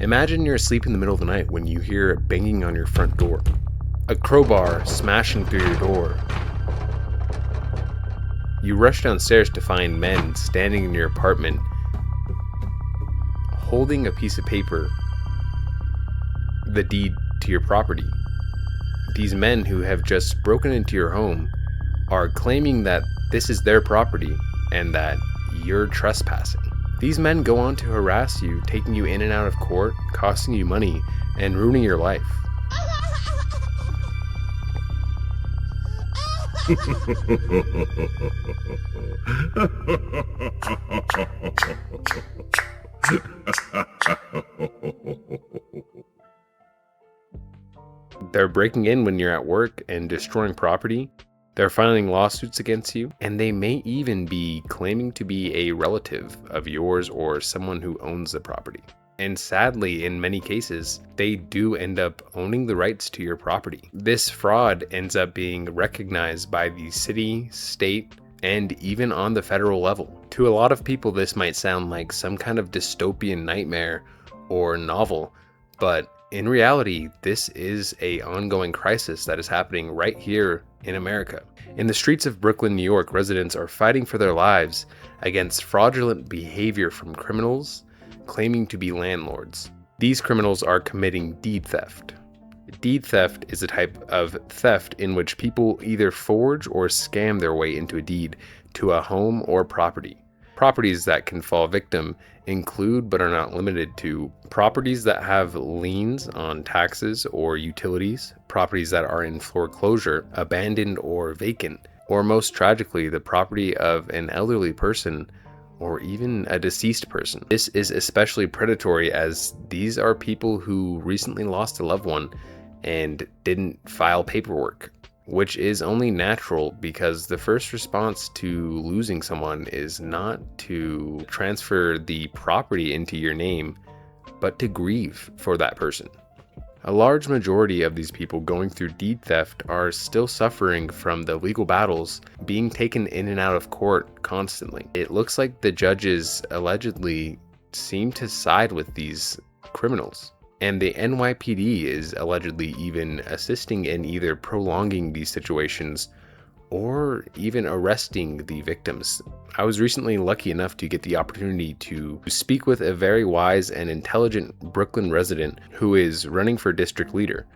Imagine you're asleep in the middle of the night when you hear banging on your front door, a crowbar smashing through your door. You rush downstairs to find men standing in your apartment, holding a piece of paper, the deed to your property. These men who have just broken into your home are claiming that this is their property and that you're trespassing. These men go on to harass you, taking you in and out of court, costing you money, and ruining your life. They're breaking in when you're at work and destroying property. They're filing lawsuits against you, and they may even be claiming to be a relative of yours or someone who owns the property. And sadly, in many cases, they do end up owning the rights to your property. This fraud ends up being recognized by the city, state, and even on the federal level. To a lot of people, this might sound like some kind of dystopian nightmare or novel, but in reality, this is an ongoing crisis that is happening right here in America. In the streets of Brooklyn, New York, residents are fighting for their lives against fraudulent behavior from criminals claiming to be landlords. These criminals are committing deed theft. Deed theft is a type of theft in which people either forge or scam their way into a deed to a home or property. Properties that can fall victim include, but are not limited to, properties that have liens on taxes or utilities, properties that are in foreclosure, abandoned or vacant, or most tragically, the property of an elderly person or even a deceased person. This is especially predatory as these are people who recently lost a loved one and didn't file paperwork, which is only natural because the first response to losing someone is not to transfer the property into your name, but to grieve for that person. A large majority of these people going through deed theft are still suffering from the legal battles, being taken in and out of court constantly. It looks like the judges allegedly seem to side with these criminals. And the NYPD is allegedly even assisting in either prolonging these situations or even arresting the victims. I was recently lucky enough to get the opportunity to speak with a very wise and intelligent Brooklyn resident who is running for district leader,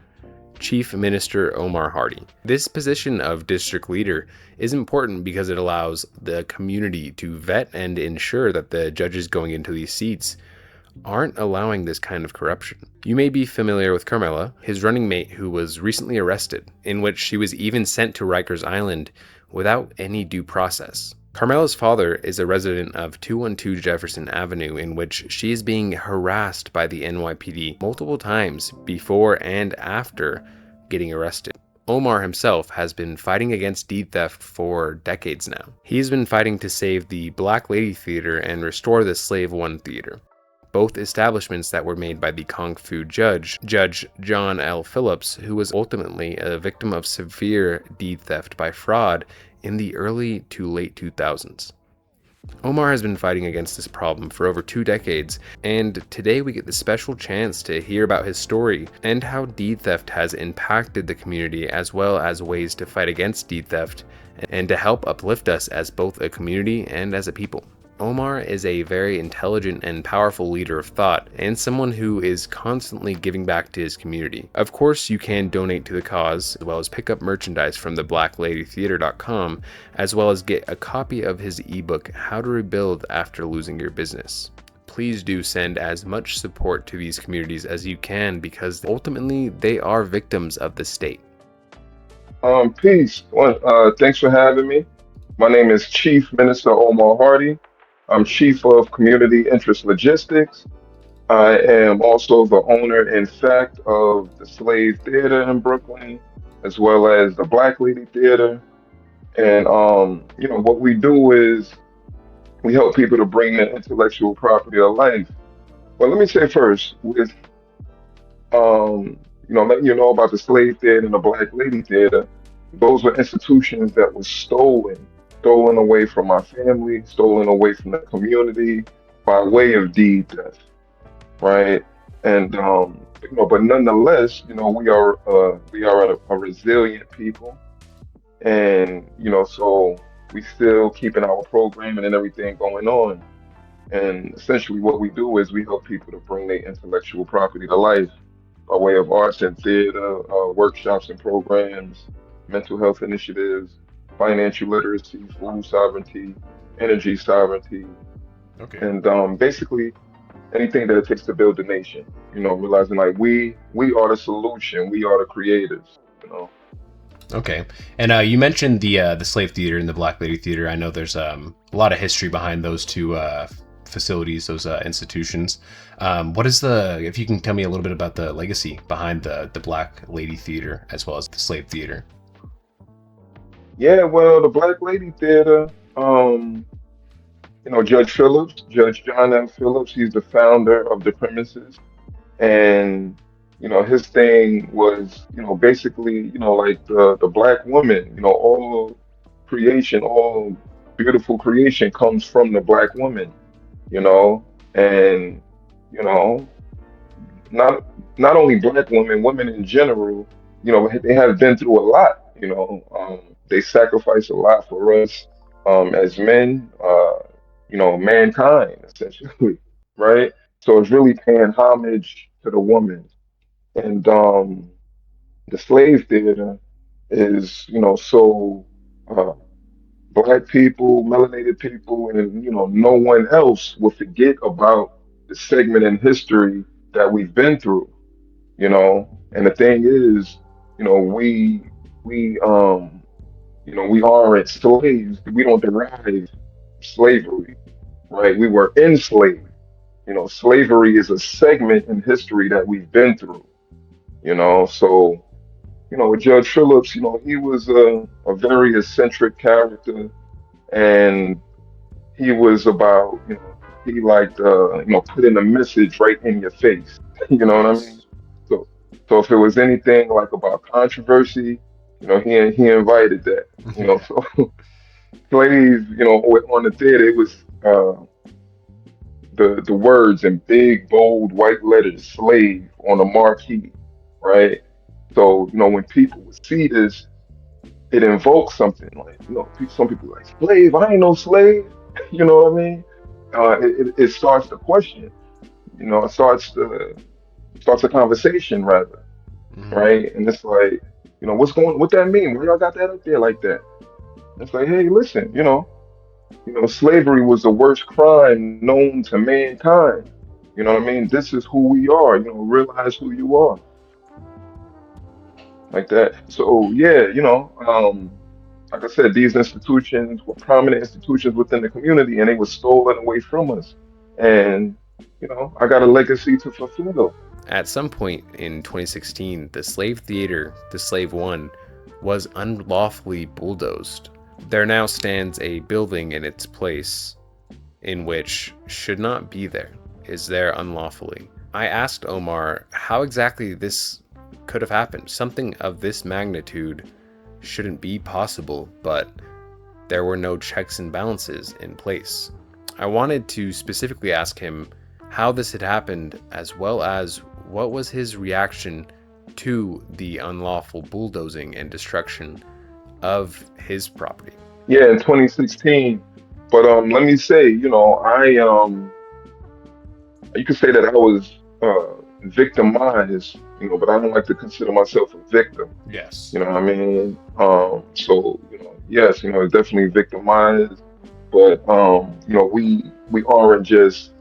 Chief Minister Omar Hardy. This position of district leader is important because it allows the community to vet and ensure that the judges going into these seats aren't allowing this kind of corruption. You may be familiar with Carmela, his running mate who was recently arrested, in which she was even sent to Rikers Island without any due process. Carmela's father is a resident of 212 Jefferson Avenue, in which she is being harassed by the NYPD multiple times before and after getting arrested. Omar himself has been fighting against deed theft for decades now. He's been fighting to save the Black Lady Theater and restore the Slave One Theater, both establishments that were made by the Kung Fu judge, Judge John L. Phillips, who was ultimately a victim of severe deed theft by fraud in the early to late 2000s. Omar has been fighting against this problem for over 2 decades, and today we get the special chance to hear about his story and how deed theft has impacted the community, as well as ways to fight against deed theft and to help uplift us as both a community and as a people. Omar is a very intelligent and powerful leader of thought, and someone who is constantly giving back to his community. Of course, you can donate to the cause, as well as pick up merchandise from the blackladytheater.com, as well as get a copy of his ebook, How to Rebuild After Losing Your Business. Please do send as much support to these communities as you can, because ultimately they are victims of the state. Peace. Thanks for having me. My name is Chief Minister Omar Hardy. I'm Chief of Community Interest Logistics. I am also the owner, in fact, of the Slave Theater in Brooklyn, as well as the Black Lady Theater. And what we do is we help people to bring their intellectual property to life. But let me say first, with letting you know about the Slave Theater and the Black Lady Theater, those were institutions that were stolen away from my family, stolen away from the community by way of deed theft, right? And but nonetheless, we are a resilient people, and so we still keeping our programming and everything going on. And essentially, what we do is we help people to bring their intellectual property to life by way of arts and theater, workshops and programs, mental health initiatives, financial literacy, food sovereignty, energy sovereignty, Okay. and basically anything that it takes to build the nation. Realizing like we are the solution, we are the creators. Okay. And you mentioned the slave theater and the Black Lady Theater. I know there's a lot of history behind those two facilities, those institutions. What is if you can tell me a little bit about the legacy behind the Black Lady Theater as well as the Slave Theater? Yeah, well, the Black Lady Theater, Judge Phillips, Judge John F. Phillips, he's the founder of the premises. And his thing was basically like the black woman, all creation, all beautiful creation comes from the black woman, you know and you know not not only black women, women in general, they have been through a lot. They sacrifice a lot for us, as men, mankind essentially. Right. So it's really paying homage to the woman. And the slave theater is, so uh, black people, melanated people, and no one else will forget about the segment in history that we've been through. And the thing is, we we aren't slaves. We don't derive slavery, right? We were enslaved. Slavery is a segment in history that we've been through. So with Judge Phillips, he was a very eccentric character, and he was about, he liked, putting a message right in your face. You know what I mean? Yes. So, so if it was anything like about controversy, he invited that. So plays, on the theater, it was the words in big, bold, white letters, slave on the marquee, right? So, when people would see this, it invokes something like, some people like, slave, I ain't no slave. You know what I mean? It starts the question, it starts a conversation rather, Hmm. right? And it's like, what that mean? Why y'all got that up there like that? It's like, hey, listen, slavery was the worst crime known to mankind. You know what I mean? This is who we are. Realize who you are, like that. So yeah, like I said, these institutions were prominent institutions within the community, and they were stolen away from us. And I got a legacy to fulfill. At some point in 2016, the Slave Theater, the Slave One, was unlawfully bulldozed. There now stands a building in its place in which should not be there, is there unlawfully. I asked Omar how exactly this could have happened. Something of this magnitude shouldn't be possible, but there were no checks and balances in place. I wanted to specifically ask him how this had happened, as well as what was his reaction to the unlawful bulldozing and destruction of his property. Yeah, in 2016. But let me say, you could say that I was victimized, but I don't like to consider myself a victim. Yes. You know what I mean? So, yes, it's definitely victimized, but we aren't just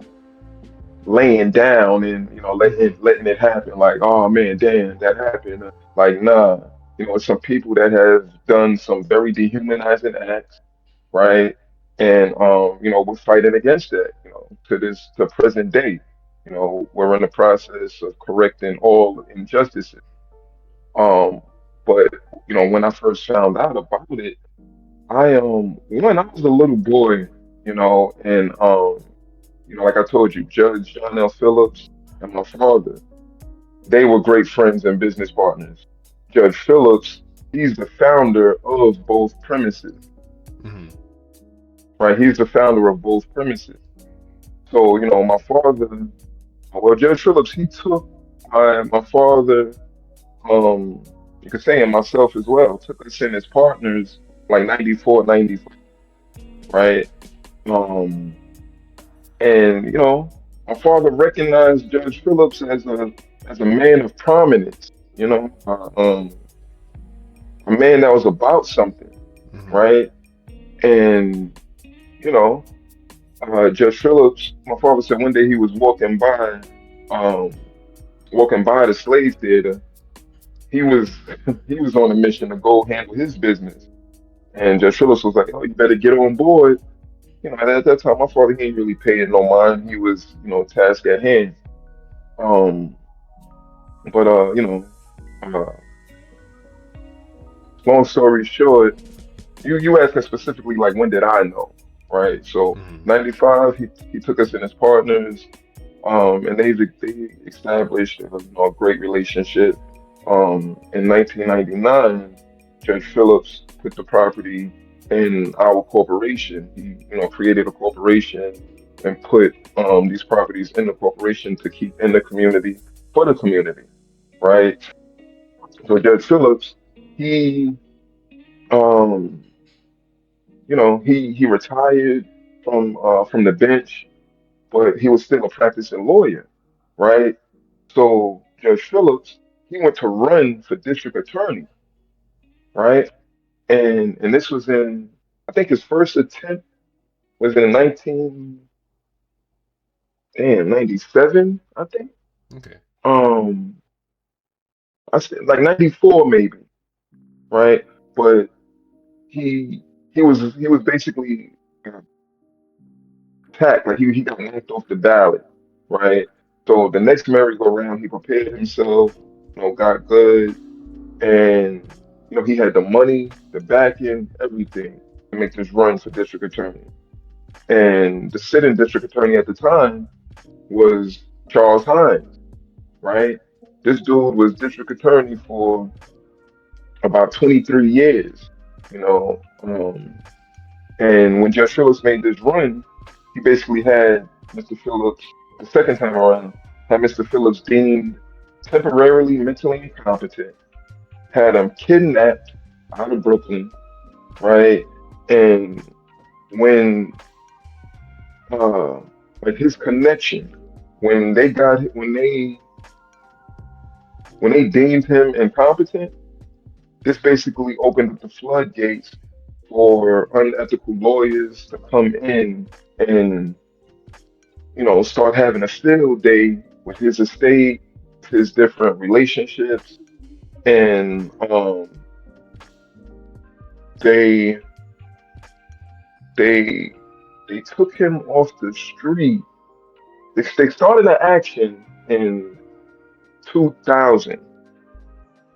laying down and Mm-hmm. letting it happen. Like, oh man, damn, that happened. Like, nah, it's some people that have done some very dehumanizing acts, right? And we're fighting against that, to present day. We're in the process of correcting all injustices. Um, but when I first found out about it, when I was a little boy, and like I told you, Judge John L. Phillips and my father, they were great friends and business partners. Judge Phillips, he's the founder of both premises, Mm-hmm. right? He's the founder of both premises. So, my father, Well, Judge Phillips, he took my father, you could say, and myself as well, took us in as partners like 94, 95, right? Um, and my father recognized Judge Phillips as a man of prominence, a man that was about something, Hmm. right? And you know, Judge Phillips, my father said one day he was um, walking by the slave theater. He was he was on a mission to go handle his business, and Judge Phillips was like, "Oh, you better get on board." At that time, my father he ain't really paying no mind. He was, task at hand. Um, but uh, long story short, you asking specifically like when did I know, right? So Hmm. 95, he took us in as partners. And they established a great relationship. In 1999, Judge Phillips put the property in our corporation. He created a corporation and put these properties in the corporation to keep in the community for the community, right? So Judge Phillips, he um, he retired from the bench, but he was still a practicing lawyer, right? So Judge Phillips, he went to run for district attorney, right? And this was in, I think his first attempt was in 97, I think. Okay. Um, I said like 94 maybe, right? But he was basically attacked, like he got knocked off the ballot, right? So the next merry-go-round, he prepared himself, got good. And he had the money, the backing, everything to make this run for district attorney. And the sitting district attorney at the time was Charles Hines, right? This dude was district attorney for about 23 years, you know. And when Judge Phillips made this run, he basically had Mr. Phillips, the second time around, had Mr. Phillips deemed temporarily mentally incompetent, had him kidnapped out of Brooklyn, right? And when uh like his connection, when they got when they deemed him incompetent, this basically opened up the floodgates for unethical lawyers to come in and start having a field day with his estate, his different relationships, and they they they took him off the street. They started an action in 2000,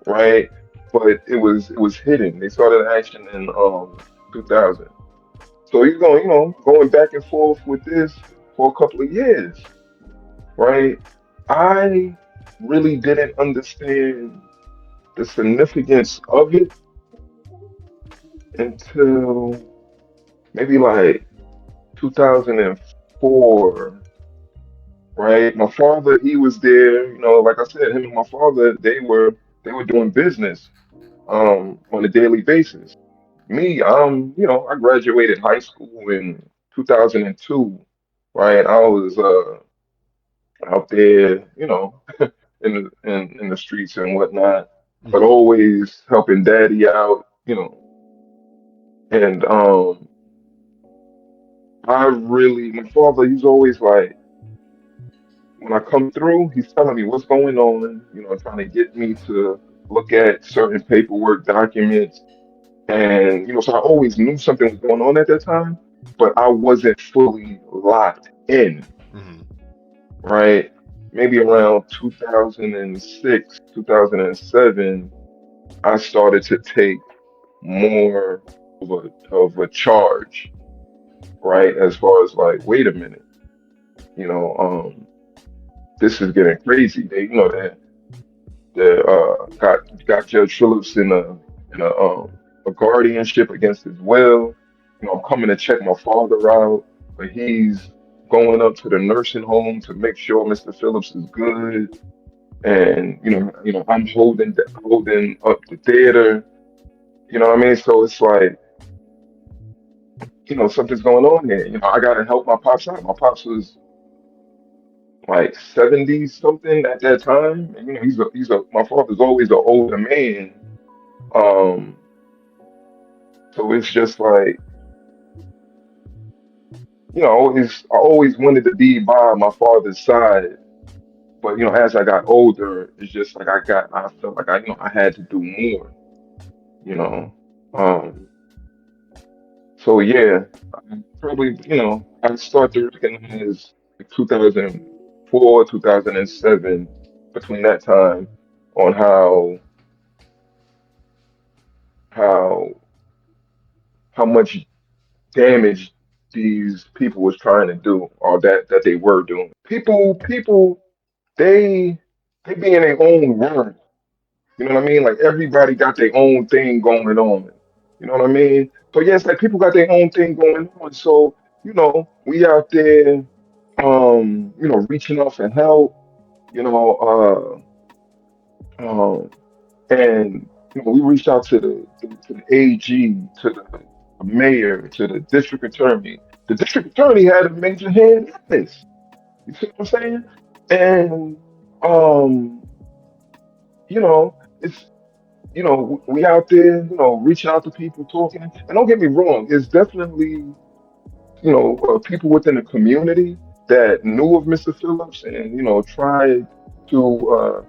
right? But it was hidden. They started an action in 2000. So he's going, going back and forth with this for a couple of years, right? I really didn't understand the significance of it until maybe like 2004, right? My father, he was there, like I said, him and my father, they were doing business on a daily basis. Me, I graduated high school in 2002, right? I was out there, in the streets and whatnot, but Hmm. always helping daddy out, and my father, he's always like, when I come through, he's telling me what's going on, trying to get me to look at certain paperwork documents. And, so I always knew something was going on at that time, but I wasn't fully locked in, Hmm. right? Maybe around 2006, 2007, I started to take more of a charge, right? As far as like, wait a minute, you know, um, this is getting crazy. They got Judge Phillips in a guardianship against his will. I'm coming to check my father out, but he's going up to the nursing home to make sure Mr. Phillips is good, and I'm holding up the theater. You know what I mean? So it's like, something's going on here. I gotta help my pops out. My pops was like 70 something at that time, and my father's always an older man. Um, so it's just like, I always wanted to be by my father's side. But as I got older, it's just like I felt like I had to do more, you know. Um, so yeah, probably, I started to recognize like 2004, 2007, between that time, on how how much damage these people was trying to do, or that they were doing. People, they they be in their own world. You know what I mean? Like everybody got their own thing going on. You know what I mean? So yeah, it's like people got their own thing going on. So, we out there, reaching out for help, you know, and we reached out to the AG, to the mayor, to the district attorney. The district attorney had a major hand in this. You see what I'm saying? And um, it's we out there, reaching out to people, talking. And don't get me wrong, it's definitely, people within the community that knew of Mr. Phillips, and tried to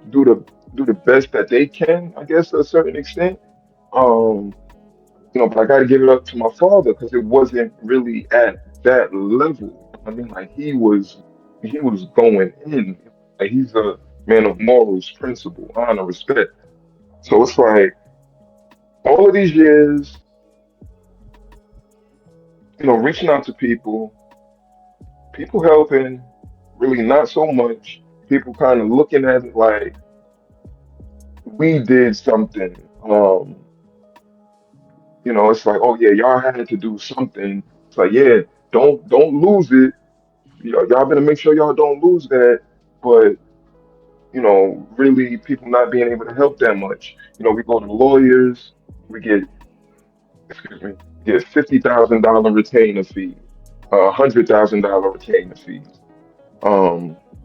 do the do the best that they can, I guess, to a certain extent. Um, but I got to give it up to my father, because it wasn't really at that level. I mean, like he was going in. Like, he's a man of morals, principle, honor, respect. So it's like, all of these years, reaching out to people helping, really not so much. People kind of looking at it like we did something. It's like, oh yeah, y'all had to do something. It's like, yeah, don't lose it. Y'all better make sure y'all don't lose that. But really, people not being able to help that much. We go to lawyers, we get, excuse me, get $50,000 retainer fees, $100,000 retainer fees.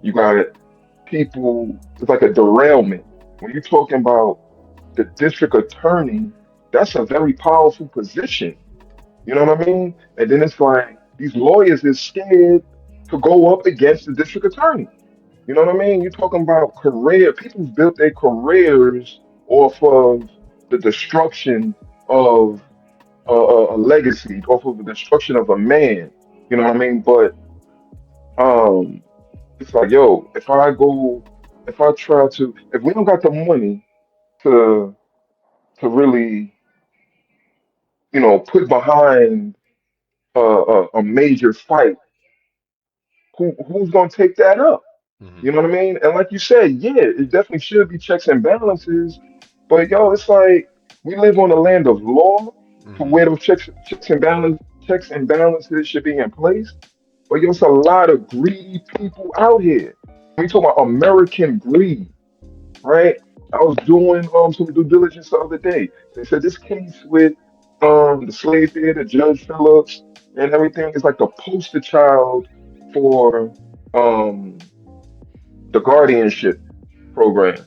You got people. It's like a derailment. When you're talking about the district attorney, that's a very powerful position. You know what I mean? And then it's like these lawyers is scared to go up against the district attorney. You know what I mean? You're talking about career. People's built their careers off of the destruction of a legacy, off of the destruction of a man. You know what I mean? But um, it's like, yo, if we don't got the money to really, put behind a major fight, who's gonna take that up? Hmm. You know what I mean? And like you said, yeah, it definitely should be checks and balances. But yo, it's like we live on a land of law, to Hmm. where those checks and balances should be in place. But yo, it's a lot of greedy people out here. We talk about American greed, right? I was doing some due diligence the other day. They said this case with the slave theater, Judge Phillips, and everything is like the poster child for um the guardianship program,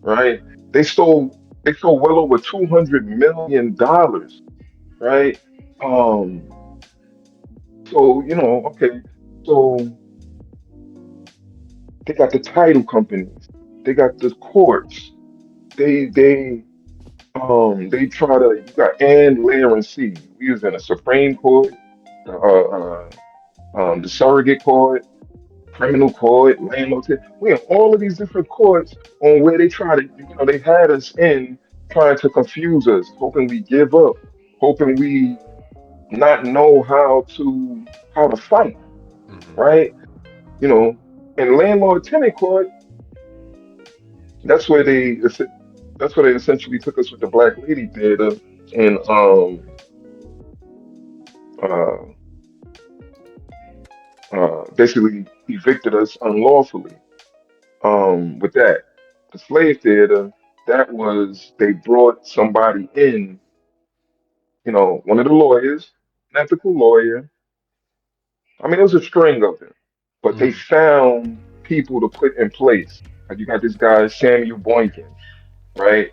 right? They stole they stole well over $200 million, right? Um, so okay, so they got the title companies, they got the courts, they try to, you got and layer and C. We was in a Supreme Court, the surrogate court, criminal court, landlord court. We have all of these different courts on where they try to, they had us in, trying to confuse us, hoping we give up, hoping we not know how to fight, Hmm. right? You know, and landlord tenant court, that's where they essentially took us with the Black Lady Theater, and uh basically evicted us unlawfully. With that, the slave theater, that was they brought somebody in, one of the lawyers, an ethical lawyer. I mean, it was a string of them, but they Mm-hmm. found people to put in place. Like you got this guy Samuel Boykin, right?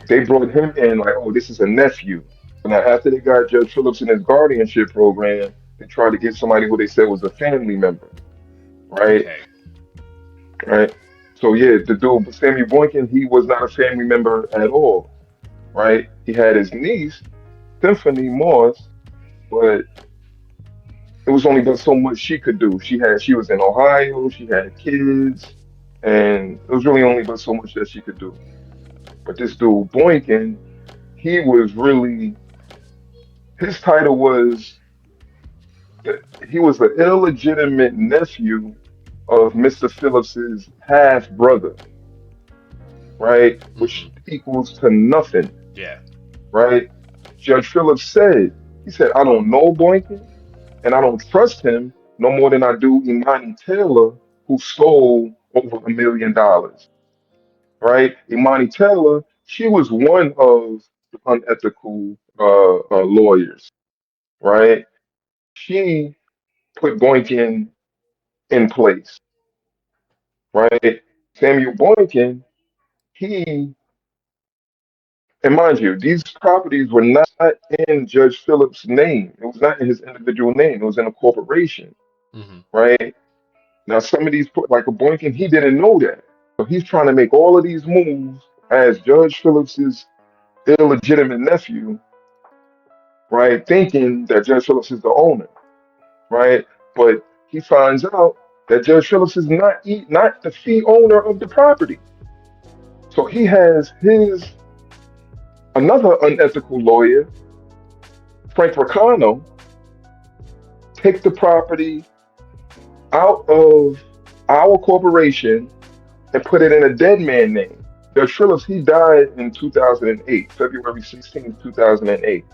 They brought him in like, oh, this is a nephew. But now after they got Judge Phillips in his guardianship program, they tried to get somebody who they said was a family member, right? Okay. Right. So yeah, the dude Samuel Boykin, he was not a family member at all, right? He had his niece, Symphony Moss, but it was only but so much she could do. She was in Ohio, she had kids, and it was really only but so much that she could do. But this dude Boykin, he was really his title was he was the illegitimate nephew of Mr. Phillips's half brother, right? Which Mm-hmm. equals to nothing, Yeah. right? Judge Phillips said, he said, I don't know Boykin and I don't trust him no more than I do Imani Taylor, who stole over $1 million, right? Imani Taylor, she was one of the unethical lawyers, right? She put Boykin in place, right? Samuel Boykin, he, and mind you, these properties were not in Judge Phillips' name. It was not in his individual name. It was in a corporation, Mm-hmm. right? Now, some of these, like a Boykin, he didn't know that. So he's trying to make all of these moves as Judge Phillips's illegitimate nephew, right? Thinking that Judge Phillips is the owner, right? But he finds out that Judge Phillips is not the fee owner of the property. So he has his another unethical lawyer, Frank Ricano, take the property out of our corporation and put it in a dead man name. Judge Phillips, he died in 2008, February 16th, 2008.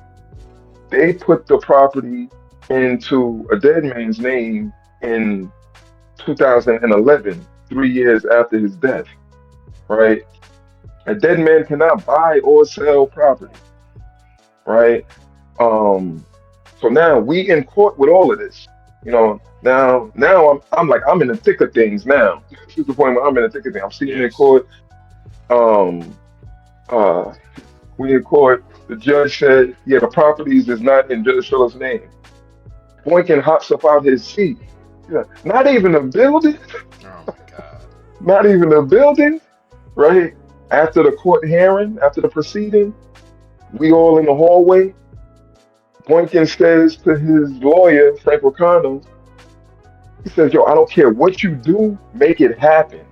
They put the property into a dead man's name in 2011, 3 years after his death, right? A dead man cannot buy or sell property, right? Um, so now we in court with all of this. Now I'm like I'm in the thick of things now. To the point where I'm in the thick of things. I'm sitting in Yes. court. Um, uh, we in court. The judge said, "Yeah, the properties is not in Judge Phillips' name." Boykin hops up out his seat. Yeah, not even a building. Oh my God. Not even a building. Right after the court hearing, after the proceeding, we all in the hallway. Boykin says to his lawyer, Frank Ricano, he says, yo, I don't care what you do, make it happen.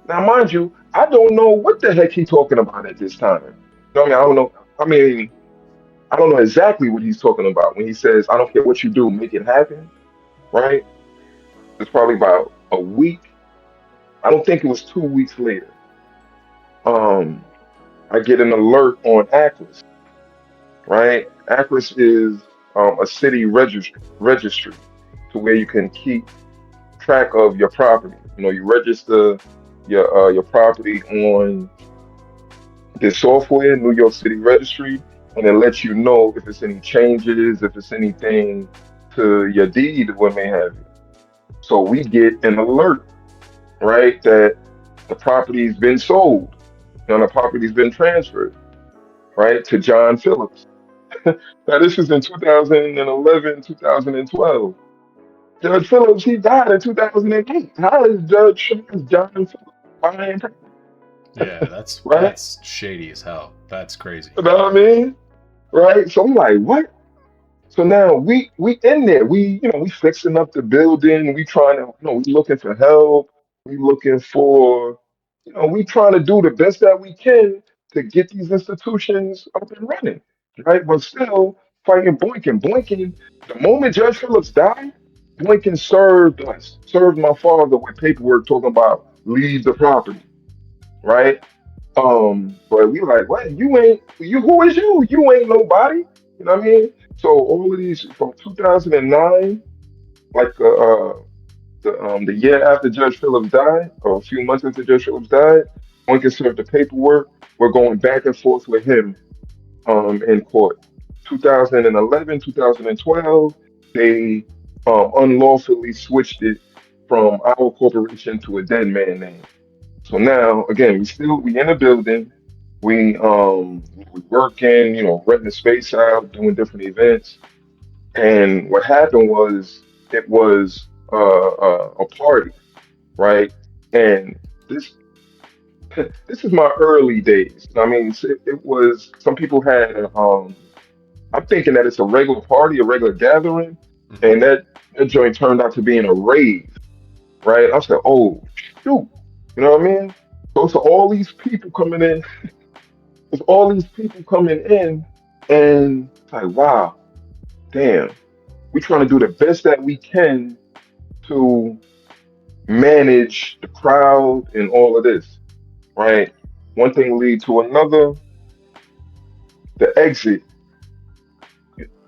Now, mind you, I don't know what the heck he's talking about at this time. You know what I mean? I don't know. I mean, I don't know exactly what he's talking about when he says, I don't care what you do, make it happen, right? It's probably about a week. I don't think it was 2 weeks later. Um, I get an alert on Acris, right? Acris is a city registry to where you can keep track of your property. You register your property on this software, New York City Registry, and it lets you know if it's any changes, if it's anything to your deed, what may have you. So we get an alert, right, that the property's been sold, the property's been transferred, right, to John Phillips. Now this is in 2011, 2012. Judge Phillips, he died in 2008. How is Judge John Phillips buying property, Yeah, that's right? that's shady as hell. That's crazy. You know what I mean? Right? So I'm like, what? So now we in there. We fixing up the building. We trying to, we looking for help. We looking for, we trying to do the best that we can to get these institutions up and running. Right? But still fighting Boykin. Boykin, the moment Judge Phillips died, Boykin served us, served my father with paperwork talking about leave the property. Right? But we like, what? You ain't you who is you? You ain't nobody. You know what I mean? So all of these from 2009. like the year after Judge Phillips died, or a few months after Judge Phillips died, one can serve the paperwork. We're going back and forth with him in court. 2011, 2012, they unlawfully switched it from our corporation to a dead man name. So now, again, we in a building, we working, renting the space out, doing different events. And what happened was it was a party, right? And this this is my early days. I mean, it was some people had. I'm thinking that it's a regular party, a regular gathering, Hmm. and that joint turned out to be in a rave, right? I said, oh shoot, you know what I mean? So it's all these people coming in. It's all these people coming in, and it's like, wow, damn, we trying to do the best that we can to manage the crowd and all of this, right? One thing lead to another. The exit.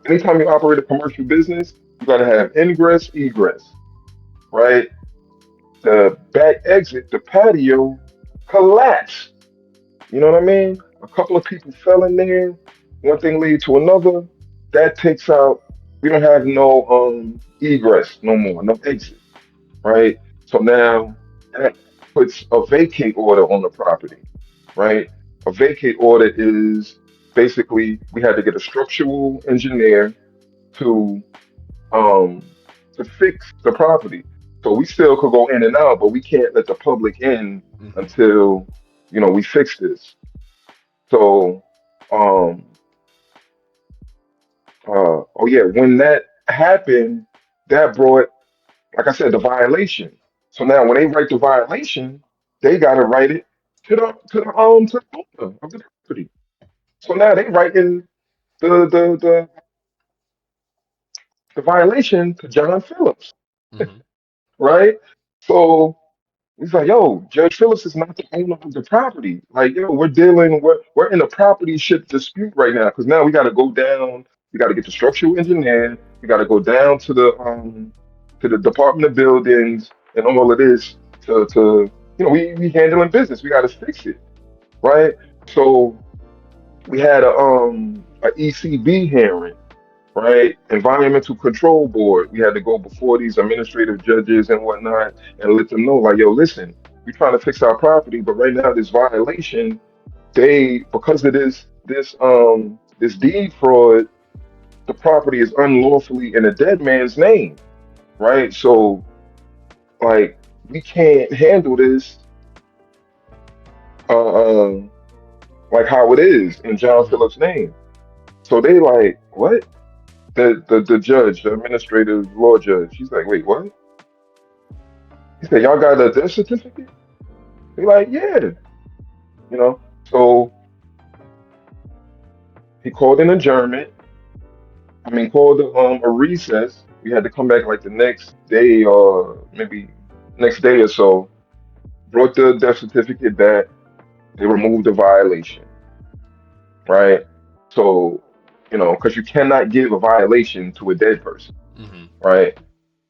Anytime you operate a commercial business, you got to have ingress, egress, right? The back exit, the patio, collapsed. You know what I mean? A couple of people fell in there. One thing lead to another. That takes out. We don't have no egress no more, no exit, right? So now that puts a vacate order on the property, right? A vacate order is basically we had to get a structural engineer to um to fix the property. So we still could go in and out, but we can't let the public in Hmm. until we fix this. So um oh yeah, when that happened, that brought, like I said, the violation. So now when they write the violation, they gotta write it to the owner of the property. So now they writing the the violation to John Phillips, Hmm. right? So he's like, yo, Judge Phillips is not the owner of the property. Like, yo, we're in a property ship dispute right now because now we got to go down. We got to get the structural engineer. We got to go down to the Department of Buildings and all of this to we handling business. We got to fix it, right? So we had a ECB hearing, right? Environmental Control Board. We had to go before these administrative judges and whatnot and let them know, like, yo, listen, we're trying to fix our property, but right now this violation, they because of this deed fraud, the property is unlawfully in a dead man's name, right? So like we can't handle this uh, uh like how it is in John Hmm. Phillips' name. So they like, what? The judge, the administrative law judge, he's like, wait, what? He said, y'all got a death certificate? They like, yeah, you know. So he called an adjournment. I mean, called a recess. We had to come back like the next day or maybe next day or so. Brought the death certificate back. They removed the violation, right? So, because you cannot give a violation to a dead person, Hmm. right?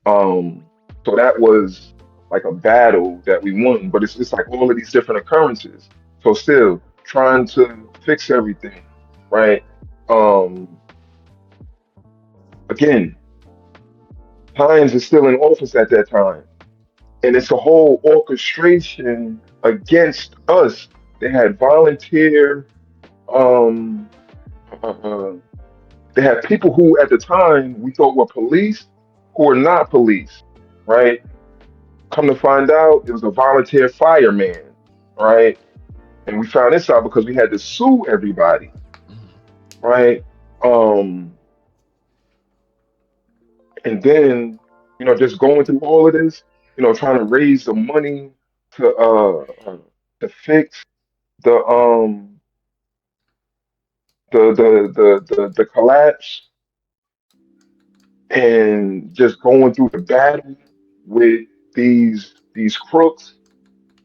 Um, so that was like a battle that we won, but it's like all of these different occurrences. So still trying to fix everything, right? Um, again, Hines is still in office at that time, and it's a whole orchestration against us. They had volunteer, um, uh, uh, they had people who at the time we thought were police who were not police, right? Come to find out, it was a volunteer fireman, right? And we found this out because we had to sue everybody, right? Um, and then, just going through all of this, trying to raise the money to to fix the the collapse, and just going through the battle with these crooks.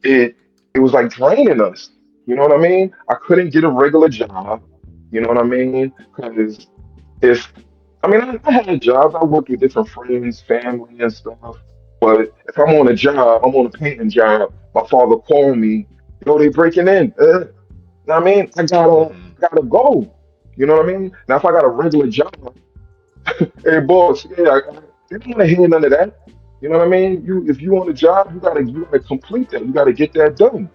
It was like draining us. You know what I mean? I couldn't get a regular job. You know what I mean? Because if I mean, I had jobs. I worked with different friends, family, and stuff. But if I'm on a job, I'm on a painting job. My father called me. They breaking in. Know what I mean, Hmm. gotta go. You know what I mean? Now, if I got a regular job, hey boss, yeah, they don't want to hear none of that. You know what I mean? If you on a job, you gotta complete that. You gotta get that done.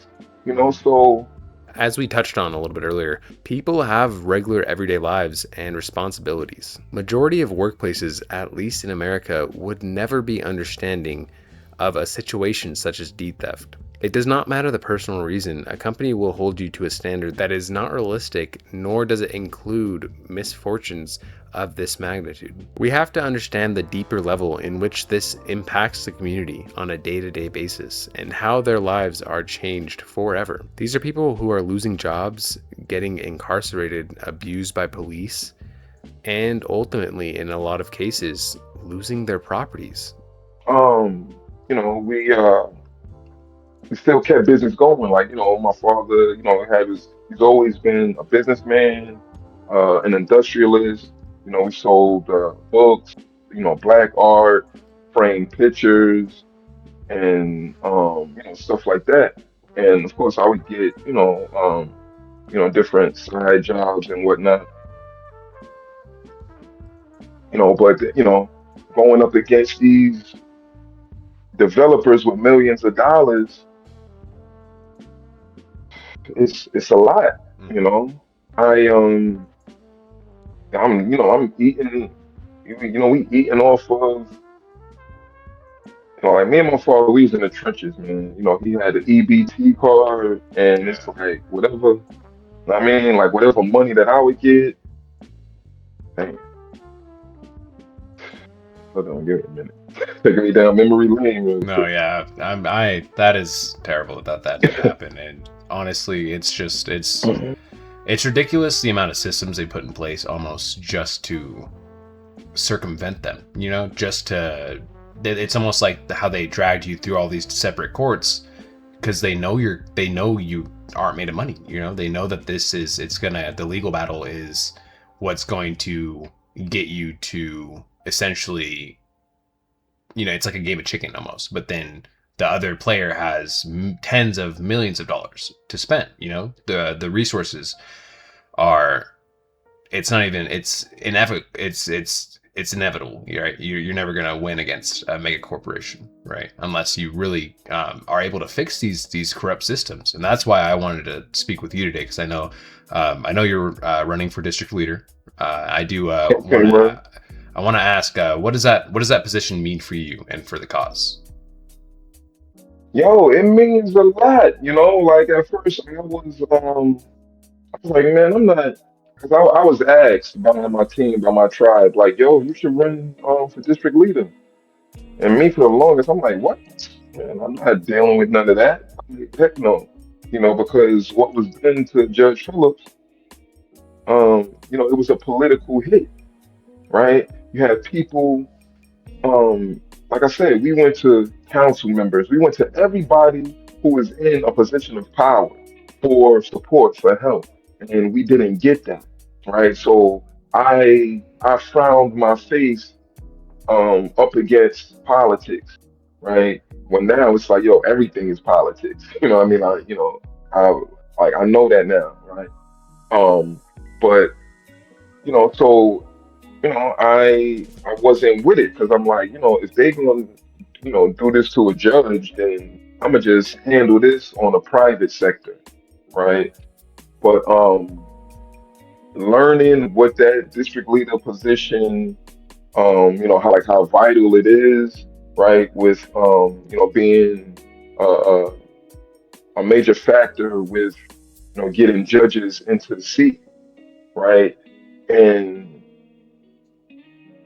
So As we touched on a little bit earlier, people have regular everyday lives and responsibilities. Majority of workplaces, at least in America, would never be understanding of a situation such as deed theft. It does not matter the personal reason, a company will hold you to a standard that is not realistic, nor does it include misfortunes of this magnitude. We have to understand the deeper level in which this impacts the community on a day-to-day basis and how their lives are changed forever. These are people who are losing jobs, getting incarcerated, abused by police, and ultimately, in a lot of cases, losing their properties. um, we still kept business going. Like, my father, he's always been a businessman, an industrialist. We sold books, black art, framed pictures, and stuff like that. And of course, I would get, different side jobs and whatnot. But going up against these developers with millions of dollars, it's a lot. You Hmm. know, I I'm eating. We eating off of. Like me and my father, we was in the trenches, man. He had an EBT card, and it's Yeah. like whatever. I mean, like whatever money that I would get. Damn, hold on, give me a minute. Taking me down memory lane real No, quick. yeah, that is terrible that that did happen, and honestly, it's ridiculous the amount of systems they put in place almost just to circumvent them. Just to it's almost like how they dragged you through all these separate courts because they know you aren't made of money. They know that the legal battle is what's going to get you to essentially, it's like a game of chicken almost. But then the other player has tens of millions of dollars to spend. The resources are. It's not even. It's inevitable. It's inevitable, right? You're never gonna win against a mega corporation, right? Unless you really are able to fix these corrupt systems. And that's why I wanted to speak with you today, because I know you're running for district leader. I do Okay, want bro. to I want to ask, what does that position mean for you and for the cause? Yo, it means a lot. Like at first I was like, man, I'm not. Because I was asked by my team, by my tribe, like, yo, you should run for district leader. And me, for the longest, I'm like, what? Man, I'm not dealing with none of that. I'm like, heck no. Because what was done to Judge Phillips, it was a political hit, right? You had people, like I said, we went to council members, we went to everybody who was in a position of power for support, for help, and we didn't get that, right? So I found my face up against politics, right? When now it's like, yo, everything is politics. You know what I mean? I I know that now, right? Um, but so I wasn't with it because I'm like, if they gonna do this to a judge, then I'm gonna just handle this on a private sector, right? But learning what that district leader position, how vital it is, right? With being a, a, a major factor with getting judges into the seat, right? And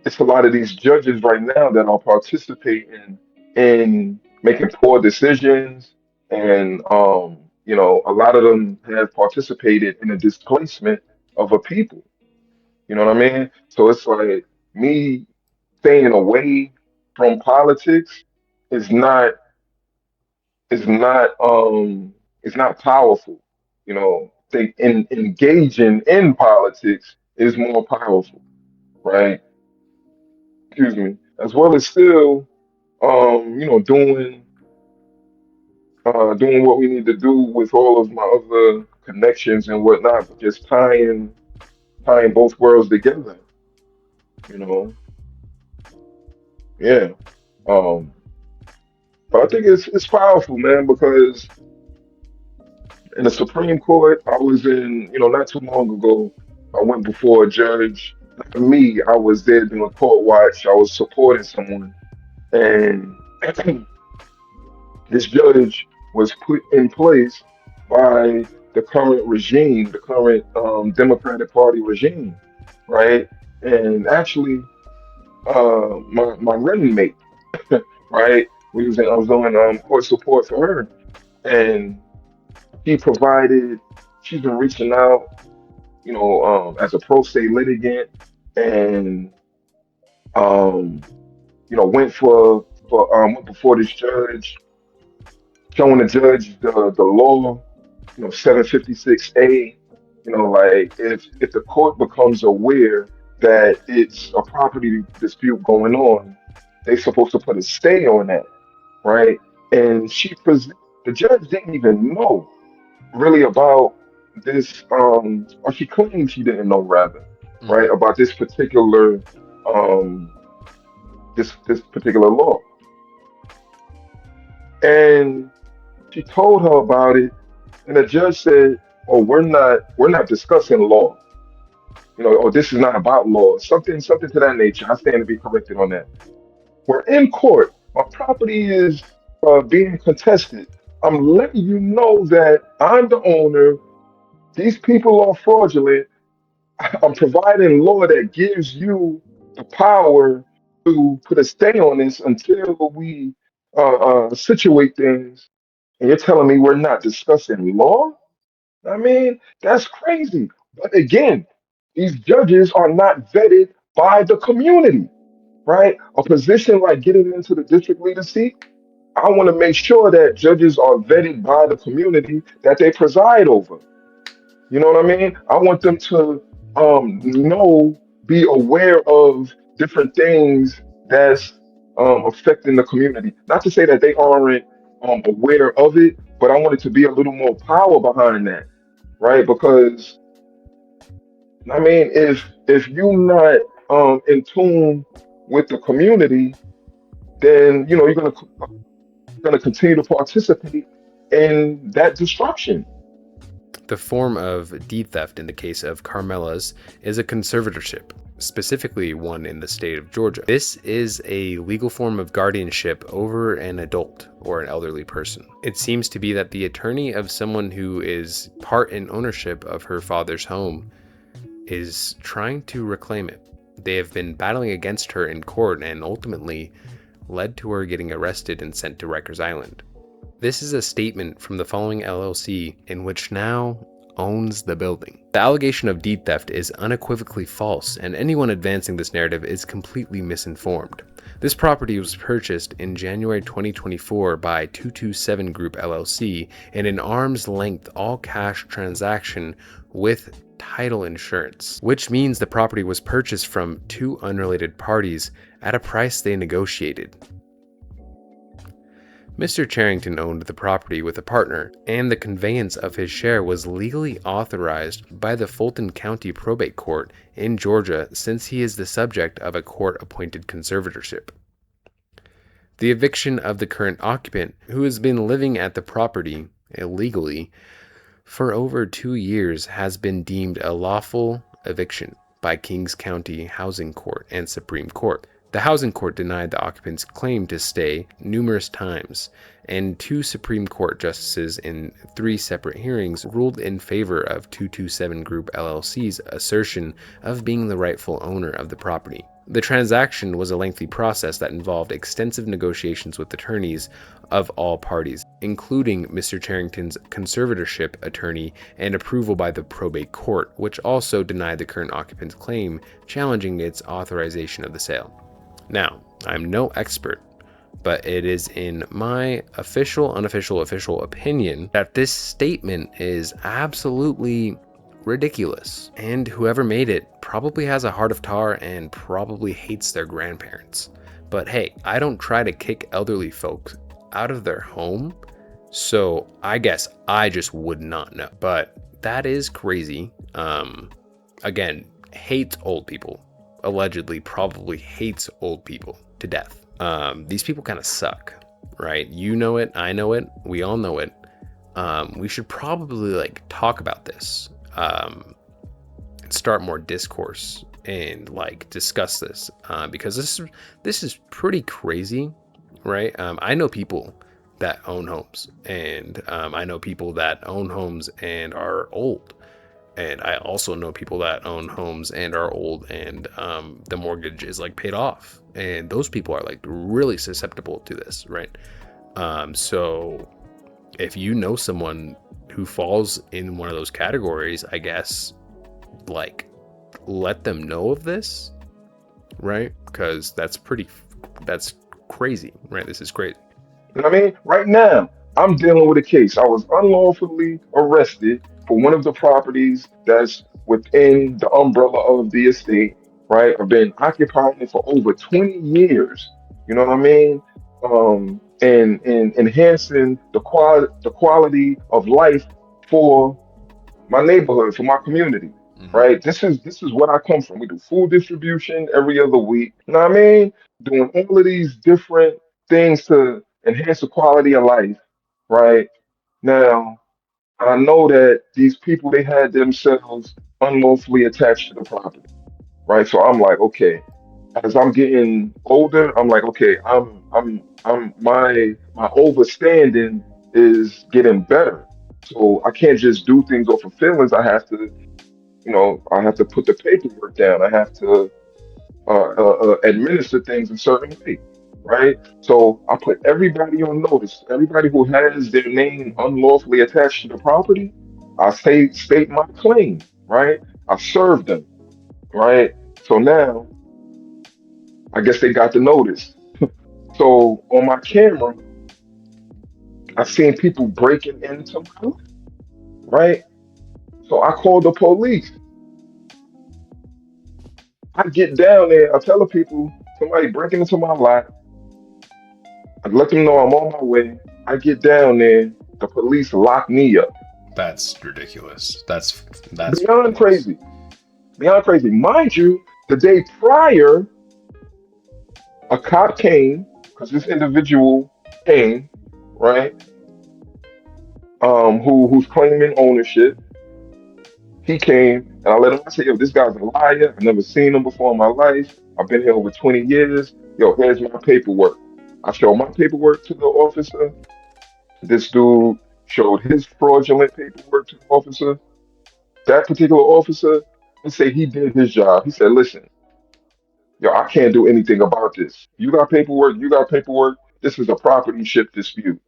it's a lot of these judges right now that are participating in making poor decisions, and a lot of them have participated in the displacement of a people. You know what I mean? So it's like me staying away from politics is not is not it's not powerful. Think engaging in politics is more powerful, right? excuse me, as well as still, doing what we need to do with all of my other connections and whatnot, but just tying both worlds together, you know. Yeah. Um, but I think it's powerful, man, because in the Supreme Court, I was in, not too long ago, I went before a judge. For me, I was there doing court watch. I was supporting someone, and this judge was put in place by the current regime, the current Democratic Party regime, right? And actually, my running mate, right? I was doing court support for her, and she provided. She's been reaching out, as a pro se litigant, and um, went before this judge, showing the judge the law, 756A, like if the court becomes aware that it's a property dispute going on, they're supposed to put a stay on that, right? And the judge didn't even know really about this, or she claimed she didn't know rather, right, Mhm. about um this particular law. And she told her about it, and the judge said, "Oh, we're not discussing law, or this is not about law, something to that nature." I stand to be corrected on that. We're in court. My property is being contested. I'm letting you know that I'm the owner. These people are fraudulent. I'm providing law that gives you the power to put a stay on this until we situate things. And you're telling me we're not discussing law? I mean, that's crazy. But again, these judges are not vetted by the community, right? A position like getting into the district leader seat, I want to make sure that judges are vetted by the community that they preside over. You know what I mean? I want them to be aware of different things that's affecting the community. Not to say that they aren't aware of it, but I want it to be a little more power behind that, right? Because I mean, if you're not in tune with the community, then you're gonna continue to participate in that destruction. The form of deed theft in the case of Carmela's is a conservatorship, specifically one in the state of Georgia. This is a legal form of guardianship over an adult or an elderly person. It seems to be that the attorney of someone who is part in ownership of her father's home is trying to reclaim it. They have been battling against her in court and ultimately led to her getting arrested and sent to Rikers Island. This is a statement from the following LLC, in which now owns the building. The allegation of deed theft is unequivocally false, and anyone advancing this narrative is completely misinformed. This property was purchased in January 2024 by 227 Group LLC in an arm's length all-cash transaction with title insurance, which means the property was purchased from two unrelated parties at a price they negotiated. Mr. Charrington owned the property with a partner, and the conveyance of his share was legally authorized by the Fulton County Probate Court in Georgia, since he is the subject of a court-appointed conservatorship. The eviction of the current occupant, who has been living at the property illegally for over 2 years, has been deemed a lawful eviction by Kings County Housing Court and Supreme Court. The Housing Court denied the occupant's claim to stay numerous times, and 2 Supreme Court justices in 3 separate hearings ruled in favor of 227 Group LLC's assertion of being the rightful owner of the property. The transaction was a lengthy process that involved extensive negotiations with attorneys of all parties, including Mr. Charrington's conservatorship attorney, and approval by the probate court, which also denied the current occupant's claim, challenging its authorization of the sale. Now, I'm no expert, but it is in my official, unofficial, official opinion that this statement is absolutely ridiculous. And whoever made it probably has a heart of tar and probably hates their grandparents. But hey, I don't try to kick elderly folks out of their home, so I guess I just would not know. But that is crazy. Again, hates old people. Allegedly, probably hates old people to death. These people kind of suck, right? You know it, I know it, we all know it. We should probably like talk about this, start more discourse and like discuss this, because this is pretty crazy, right? I know people that own homes, and I know people that own homes and are old, and I also know people that own homes and are old, and the mortgage is like paid off, and those people are like really susceptible to this, right? So if you know someone who falls in one of those categories, I guess like let them know of this, right? Because that's crazy, right? This is crazy. You know what I mean? Right now, I'm dealing with a case. I was unlawfully arrested for one of the properties that's within the umbrella of the estate, right? I've been occupying it for over 20 years. You know what I mean? And enhancing the quality of life for my neighborhood, for my community, Hmm. right? This is what I come from. We do food distribution every other week. You know what I mean? Doing all of these different things to enhance the quality of life, right? Now, I know that these people they had themselves unlawfully attached to the property, right? So I'm like, okay, as I'm getting older, I'm like, okay, I'm my overstanding is getting better. So I can't just do things off of feelings. I have to, I have to put the paperwork down. I have to administer things a certain way, right? So I put everybody on notice. Everybody who has their name unlawfully attached to the property, I say state my claim, right? I serve them, right? So now I guess they got the notice. So on my camera, I seen people breaking into my lot, right? So I called the police. I get down there, I tell the people, somebody breaking into my lot. I let them know I'm on my way. I get down there, the police lock me up. That's ridiculous. That's Beyond ridiculous. crazy. Beyond crazy. Mind you, the day prior, a cop came, because this individual came, right? Who's claiming ownership. He came and I let him, I said, yo, this guy's a liar. I've never seen him before in my life. I've been here over 20 years. Yo, here's my paperwork. I showed my paperwork to the officer. This dude showed his fraudulent paperwork to the officer. That particular officer, he said he did his job. He said, listen, yo, I can't do anything about this. You got paperwork, you got paperwork. This is a property ship dispute.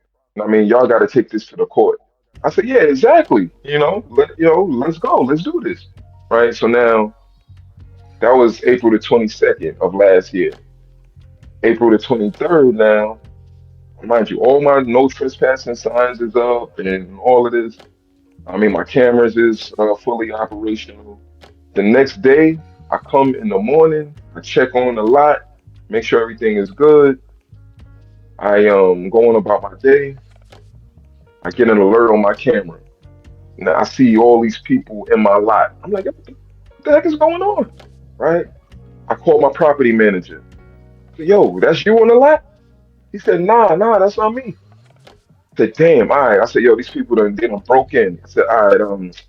I mean, y'all got to take this to the court. I said, yeah, exactly. Let's go. Let's do this. Right. So now that was April the 22nd of last year. April the 23rd now, mind you, all my no trespassing signs is up and all of this. I mean, my cameras is fully operational. The next day, I come in the morning, I check on the lot, make sure everything is good. I go on about my day. I get an alert on my camera. Now I see all these people in my lot. I'm like, what the heck is going on? Right? I call my property manager. I said, yo, that's you on the lot? He said, nah, that's not me. I said, damn, all right. I said, yo, these people they done broke in. I said, all right,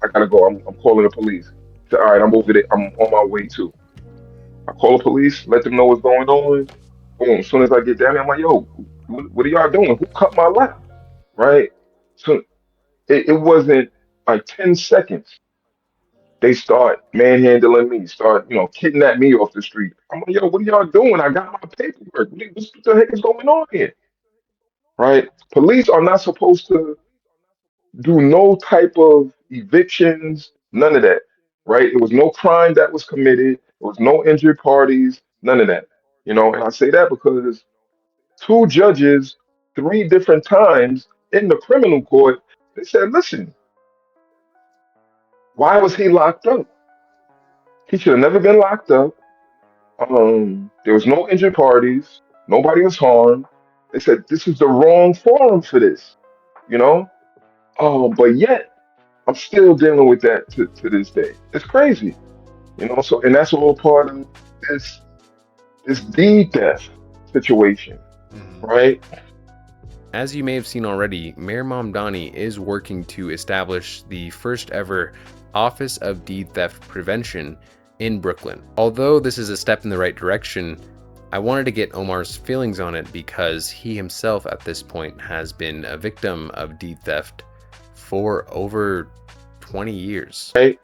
I gotta go. I'm calling the police. I said, all right, I'm over there. I'm on my way too. I call the police, let them know what's going on. Boom. As soon as I get down there, I'm like, yo, what are y'all doing? Who cut my lap? Right? So it wasn't like 10 seconds. They start manhandling me, start, kidnap me off the street. I'm like, yo, what are y'all doing? I got my paperwork. What the heck is going on here? Right? Police are not supposed to do no type of evictions, none of that. Right? It was no crime that was committed. There was no injured parties, none of that. And I say that because two judges, three different times in the criminal court, they said, listen, Why was he locked up? He should have never been locked up. There was no injured parties. Nobody was harmed. They said this is the wrong forum for this, you know? But yet I'm still dealing with that to this day. It's crazy, you know. So, and that's all part of this this deed theft situation, Mhm. right? As you may have seen already, Mayor Mamdani is working to establish the first ever Office of Deed Theft Prevention in Brooklyn. Although this is a step in the right direction, I wanted to get Omar's feelings on it because he himself at this point has been a victim of deed theft for over 20 years. Right.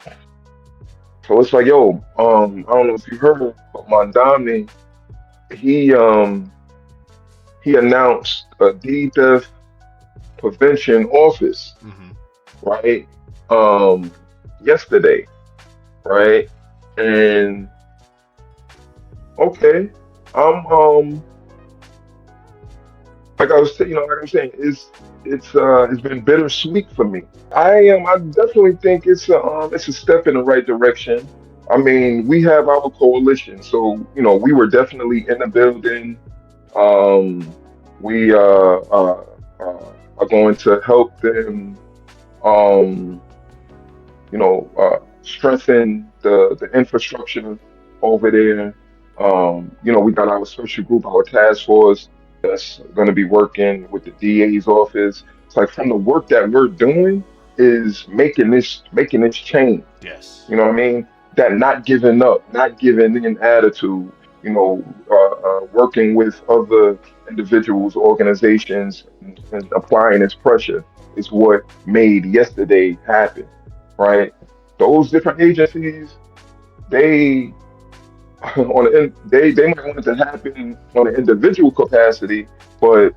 So it's like, yo, I don't know if you heard, but Mondani, he he announced a deed theft prevention office, Mhm. right? Um, Yesterday, right? And okay, I'm like I was saying, like I'm saying, it's been bittersweet for me. I definitely think it's a step in the right direction. I mean, we have our coalition, so we were definitely in the building. Um, we are going to help them. Um, Strengthen the infrastructure over there. We got our special group, our task force that's going to be working with the DA's office. It's like from the work that we're doing is making this change. Yes. You know what I mean? That not giving up, not giving in attitude. Working with other individuals, organizations, and applying this pressure is what made yesterday happen, right? Those different agencies, they they might want it to happen on an individual capacity, but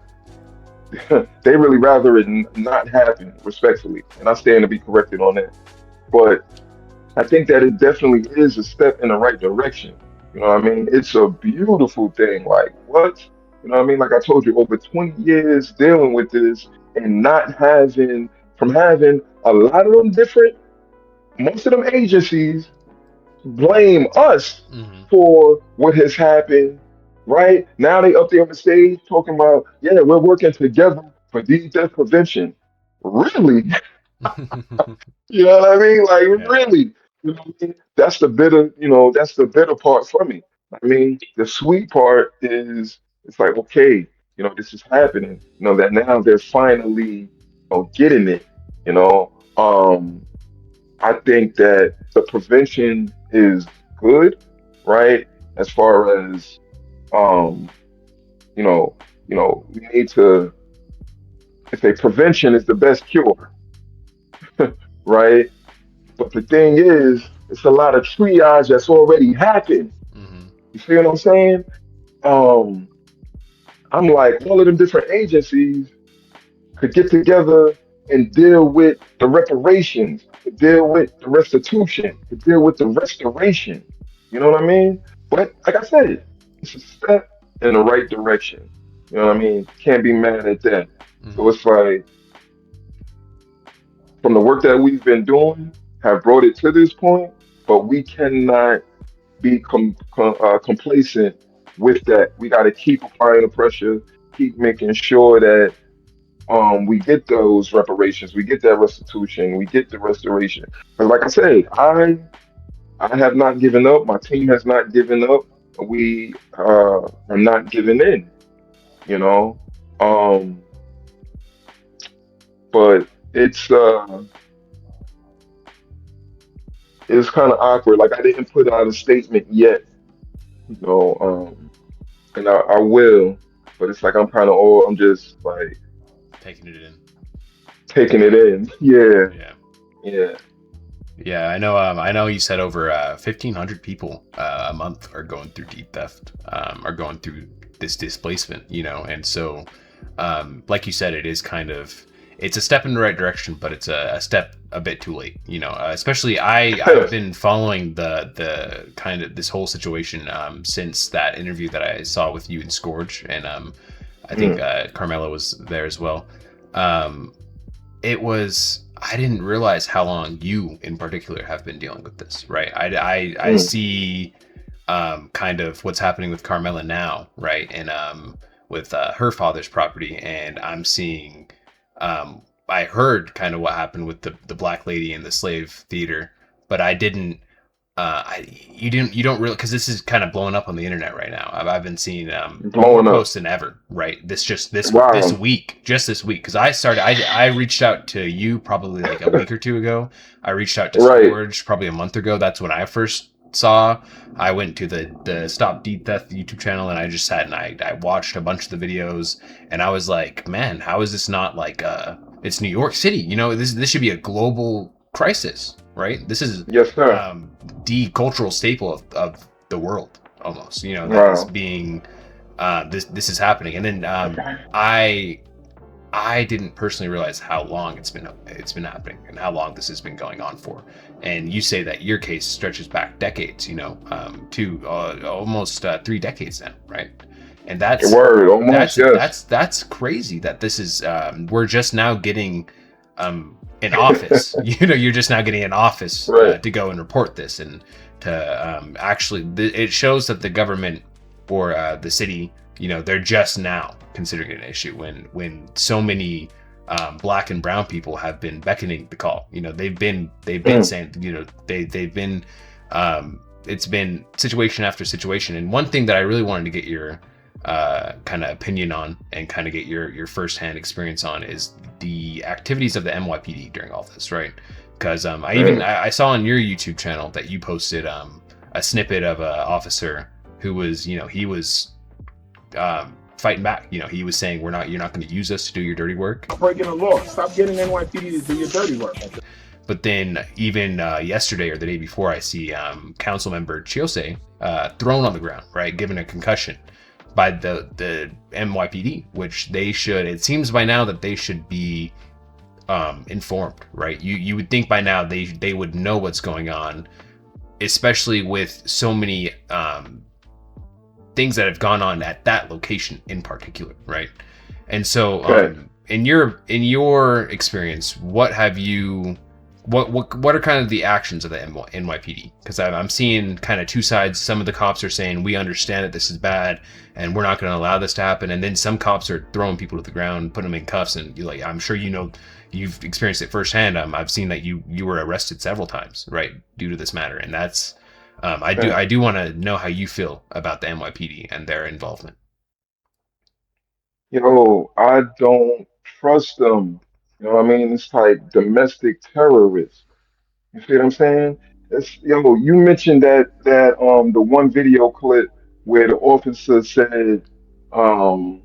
they really rather it not happen, respectfully. And I stand to be corrected on that. But I think that it definitely is a step in the right direction. You know what I mean? It's a beautiful thing. Like, what? You know what I mean? Like I told you, over 20 years dealing with this and not having a lot of them different, most of them agencies blame us Mhm. for what has happened, right? Now they up there on the stage talking about, yeah, we're working together for death prevention. Really? You know what I mean? Like Yeah. really, you know what I mean? That's the bitter part for me. I mean, the sweet part is it's like, okay, this is happening. That now they're finally, getting it. You know, I think that the prevention is good, right? As far as um, you know, we need to. If a prevention is the best cure, right? But the thing is, it's a lot of triage that's already happened. Mhm. You see what I'm saying? Um, I'm like, all of them different agencies could get together and deal with the reparations, to deal with the restitution, to deal with the restoration. You know what I mean? But like I said, it's a step in the right direction. You know what I mean? Can't be mad at that. So Mhm. it's like from the work that we've been doing, have brought it to this point, but we cannot be complacent with that. We got to keep applying the pressure, keep making sure that we get those reparations, we get that restitution, we get the restoration. Because like I say, I have not given up. My team has not given up. We are not giving in. You know, um, but it's kind of awkward. Like I didn't put out a statement yet. You know, and I will, but it's like I'm just like Taking it in. taking it in. Yeah, Yeah. yeah. Yeah, I know. I know you said over 1,500 people a month are going through deed theft, are going through this displacement. And so, like you said, it is it's a step in the right direction, but it's a step a bit too late. Especially I've been following the kind of this whole situation since that interview that I saw with you and Scourge, and I think Mm, Carmela was there as well. Um, it was I didn't realize how long you in particular have been dealing with this, right? I Mm. see kind of what's happening with Carmela now, right? And with her father's property, and I'm seeing I heard kind of what happened with the black lady in the slave theater, but I didn't you don't really, because this is kind of blowing up on the internet right now. I've been seeing more Blowing up. posts than ever, right? This Wow. week, just this week, because I reached out to you probably like a week or two ago. I reached out to Right. Storage probably a month ago. That's when I first saw. I went to the Stop Deed Theft YouTube channel, and I just sat and I watched a bunch of the videos, and I was like, man, how is this not like it's New York City? You know, this should be a global crisis, right? This is Yes, sir. the cultural staple of the world, almost, you know, that is Wow. being this is happening. And then I didn't personally realize how long it's been happening and how long this has been going on for. And you say that your case stretches back decades, you know, to almost 3 decades now, right? And Word. Almost. Yes. that's crazy that this is we're just now getting an office. You know, you're just now getting an office Right. to go and report this, and to actually it shows that the government or the city, you know, they're just now considering it an issue when so many black and brown people have been beckoning the call. You know, they've been saying, you know, they've been it's been situation after situation. And one thing that I really wanted to get your kind of opinion on and kind of get your firsthand experience on is the activities of the NYPD during all this, right? Because I saw on your YouTube channel that you posted a snippet of an officer who was, you know, he was fighting back. You know, he was saying, you're not going to use us to do your dirty work. Breaking the law. Stop getting NYPD to do your dirty work. But then even yesterday or the day before, I see council member Chiose thrown on the ground, right, given a concussion by the NYPD, which they should. It seems by now that they should be informed, right? You would think by now they would know what's going on, especially with so many things that have gone on at that location in particular, right? And so, in your experience, what have you? What are kind of the actions of the NYPD? Because I'm seeing kind of two sides. Some of the cops are saying we understand that this is bad and we're not going to allow this to happen, and then some cops are throwing people to the ground, putting them in cuffs, and I'm sure you know, you've experienced it firsthand. I've seen that you were arrested several times, right, due to this matter, and that's I do want to know how you feel about the NYPD and their involvement. Yo, I don't trust them. You know what I mean? It's like domestic terrorists. You see what I'm saying? It's, yo, you mentioned that the one video clip where the officer said, um,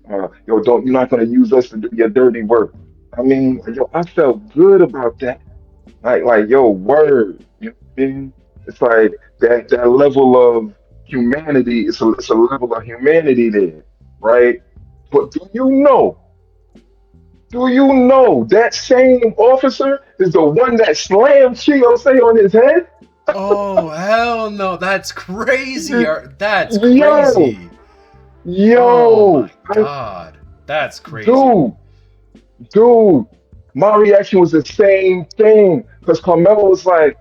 yo, don't you're not gonna use us to do your dirty work. I mean, yo, I felt good about that. Like, yo, word. You know what I mean? It's like that level of humanity. It's a level of humanity there, right? But do you know that same officer is the one that slammed Chiyote on his head? Oh hell no! That's crazy. That's Yo, crazy. Oh yo, my god, that's crazy. dude, dude. My reaction was the same thing because Carmelo was like,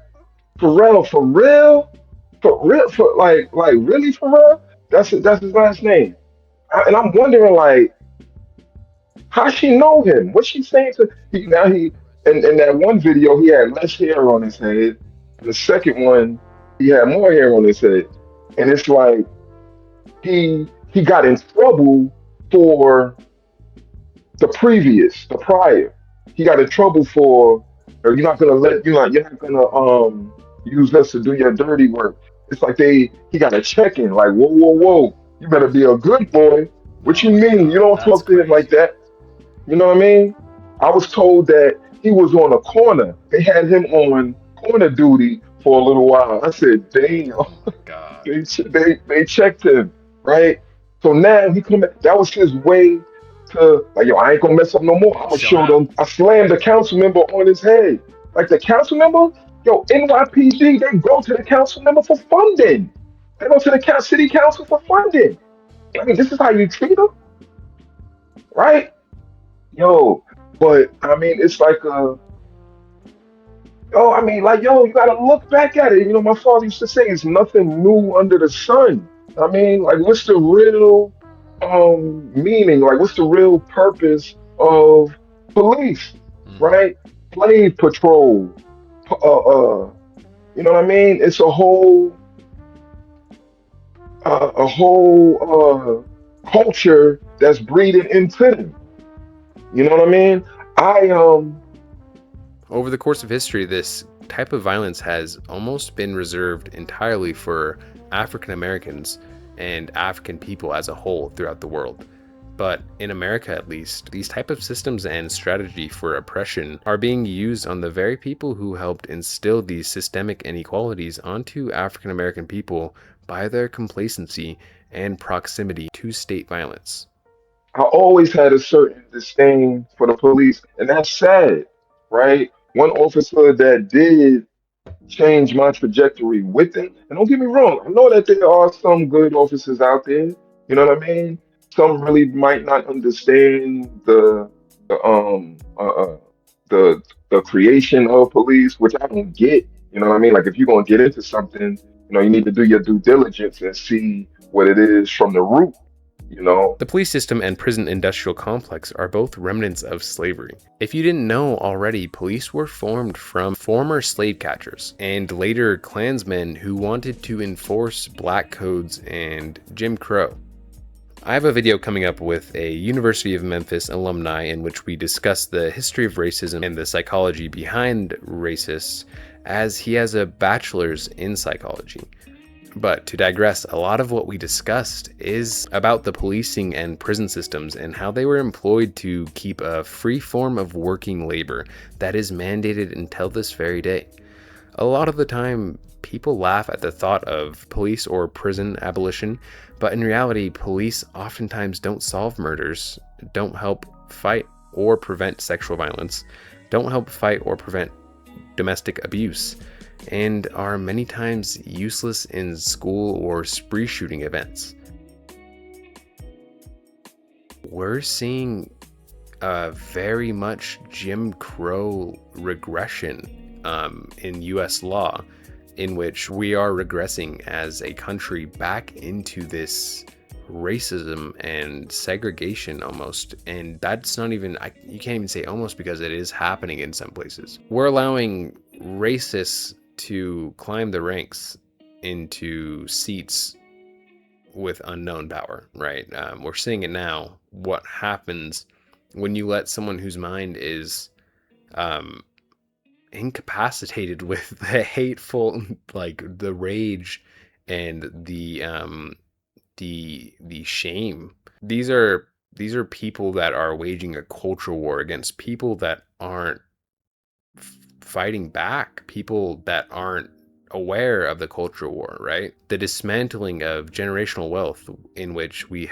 for real, for really for real. That's his last name, and I'm wondering like, how she know him? What's she saying to now he in that one video he had less hair on his head. The second one he had more hair on his head. And it's like he got in trouble for the prior. He got in trouble for you're not gonna you're not gonna use us to do your dirty work. It's like he got a check in, like, whoa, whoa, whoa, you better be a good boy. What Oh you my mean? You god, don't that's talk to him like crazy. that. You know what I mean? I was told that he was on a corner. They had him on corner duty for a little while. I said, damn, Oh my god. they checked him, right? So now he come. That was his way to like, yo, I ain't gonna mess up no more. I'm gonna Showing show out. them. I slammed the council member on his head. Like the council member, yo, NYPD, they go to the council member for funding. They go to the city council for funding. I mean, this is how you treat them, right? Yo, but I mean, it's like Oh, I mean, like, yo, you gotta look back at it. You know, my father used to say, "It's nothing new under the sun." I mean, like, what's the real meaning? Like, what's the real purpose of police, Hmm. right? Slave patrol. You know what I mean? It's a whole culture that's breeding into them. You know what I mean? I Over the course of history, this type of violence has almost been reserved entirely for African Americans and African people as a whole throughout the world. But in America, at least, these type of systems and strategy for oppression are being used on the very people who helped instill these systemic inequalities onto African American people by their complacency and proximity to state violence. I always had a certain disdain for the police, and that's sad, right? One officer that did change my trajectory with it, and don't get me wrong, I know that there are some good officers out there. You know what I mean? Some really might not understand the the the creation of police, which I don't get. You know what I mean? Like if you're gonna get into something, you need to do your due diligence and see what it is from the root. You know, The police system and prison industrial complex are both remnants of slavery. If you didn't know already, police were formed from former slave catchers and later Klansmen who wanted to enforce black codes and Jim Crow. I have a video coming up with a University of Memphis alumni in which we discuss the history of racism and the psychology behind racists, as he has a bachelor's in psychology. But to digress, a lot of what we discussed is about the policing and prison systems and how they were employed to keep a free form of working labor that is mandated until this very day. A lot of the time, people laugh at the thought of police or prison abolition, but in reality, police oftentimes don't solve murders, don't help fight or prevent sexual violence, don't help fight or prevent domestic abuse, and are many times useless in school or spree shooting events. We're seeing a very much Jim Crow regression in US law, in which we are regressing as a country back into this racism and segregation almost. And that's not even, you can't even say almost, because it is happening in some places. We're allowing racists to climb the ranks into seats with unknown power, right? We're seeing it now. What happens when you let someone whose mind is um, incapacitated with the hateful, like the rage and the shame. These are people that are waging a cultural war against people that aren't fighting back, people that aren't aware of the cultural war, right? The dismantling of generational wealth, in which we've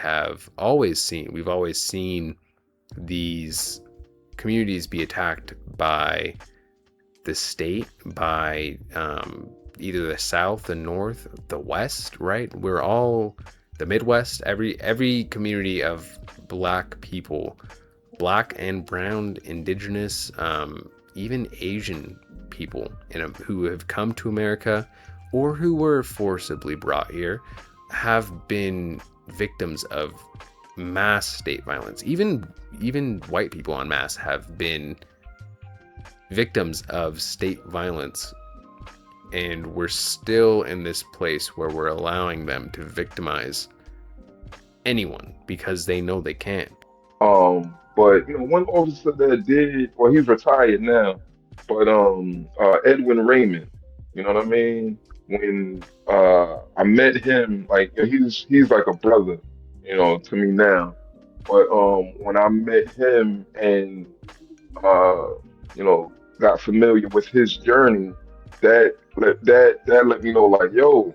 always seen these communities be attacked by the state, by either the South, the North, the West, right? We're all the Midwest, every community of black people, black and brown, indigenous, even Asian people who have come to America or who were forcibly brought here, have been victims of mass state violence. Even white people en masse have been victims of state violence, and we're still in this place where we're allowing them to victimize anyone because they know they can. but one officer that did, well, he's retired now, but Edwin Raymond, you know what I mean? When I met him, like he's like a brother, to me now. But when I met him and uh, got familiar with his journey, that let me know, like, yo,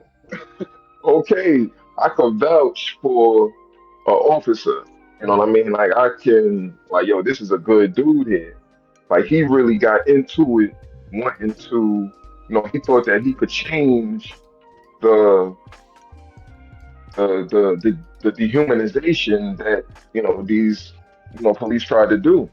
okay, I could vouch for an officer. You know what I mean? Like I can, like, yo, this is a good dude here. Like he really got into it, wanting to, he thought that he could change the the dehumanization that these police tried to do.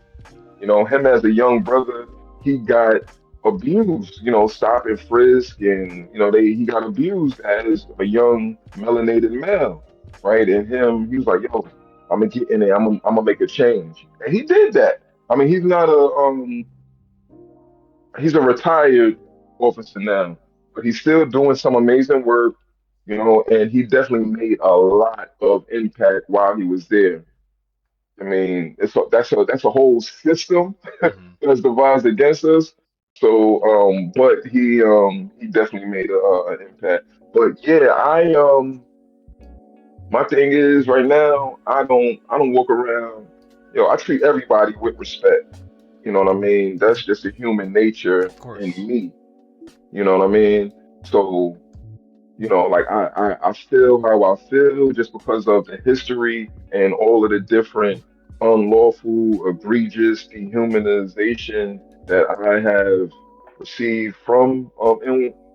Him as a young brother, he got abused, stop and frisk, and he got abused as a young melanated male, right? And he was like, yo, I'm gonna get in there, I'm gonna make a change. And he did that. I mean, he's a retired officer now, but he's still doing some amazing work, and he definitely made a lot of impact while he was there. I mean, that's a whole system Hmm. that's devised against us. So, but he definitely made an impact. But yeah, my thing is right now, I don't walk around. I treat everybody with respect. You know what I mean? That's just a human nature Of in course. me. You know what I mean? So, like I feel how I feel just because of the history and all of the different unlawful, egregious dehumanization that I have received from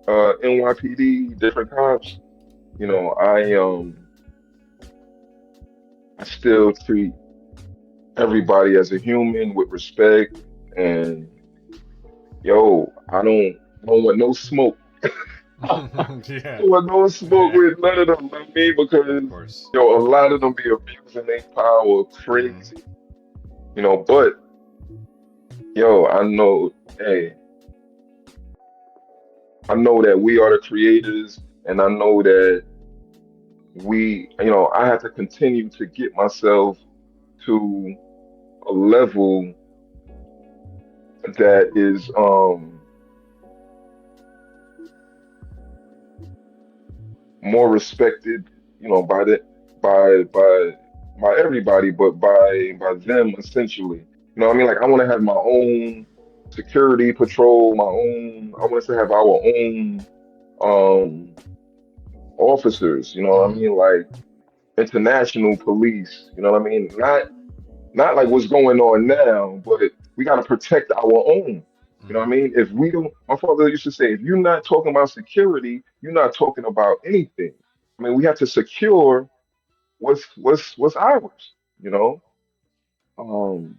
NYPD, different cops. You know, I still treat everybody as a human with respect, and I don't want no smoke. Yeah. Want no smoke Yeah. with none of them. I mean, Of because course. a lot of them be abusing their power Mm. crazy. But I know, hey, I know that we are the creators, and I know that I have to continue to get myself to a level that is more respected, by the by everybody, but by them essentially. You know what I mean? Like I want to have my own security patrol, my own. I want us to have our own um officers. You know what I Hmm. mean? Like international police. You know what I mean? Not like what's going on now, but we got to protect our own. You know what I Hmm. mean? If we don't, my father used to say, if you're not talking about security, you're not talking about anything. I mean, we have to secure what's ours. You know, um,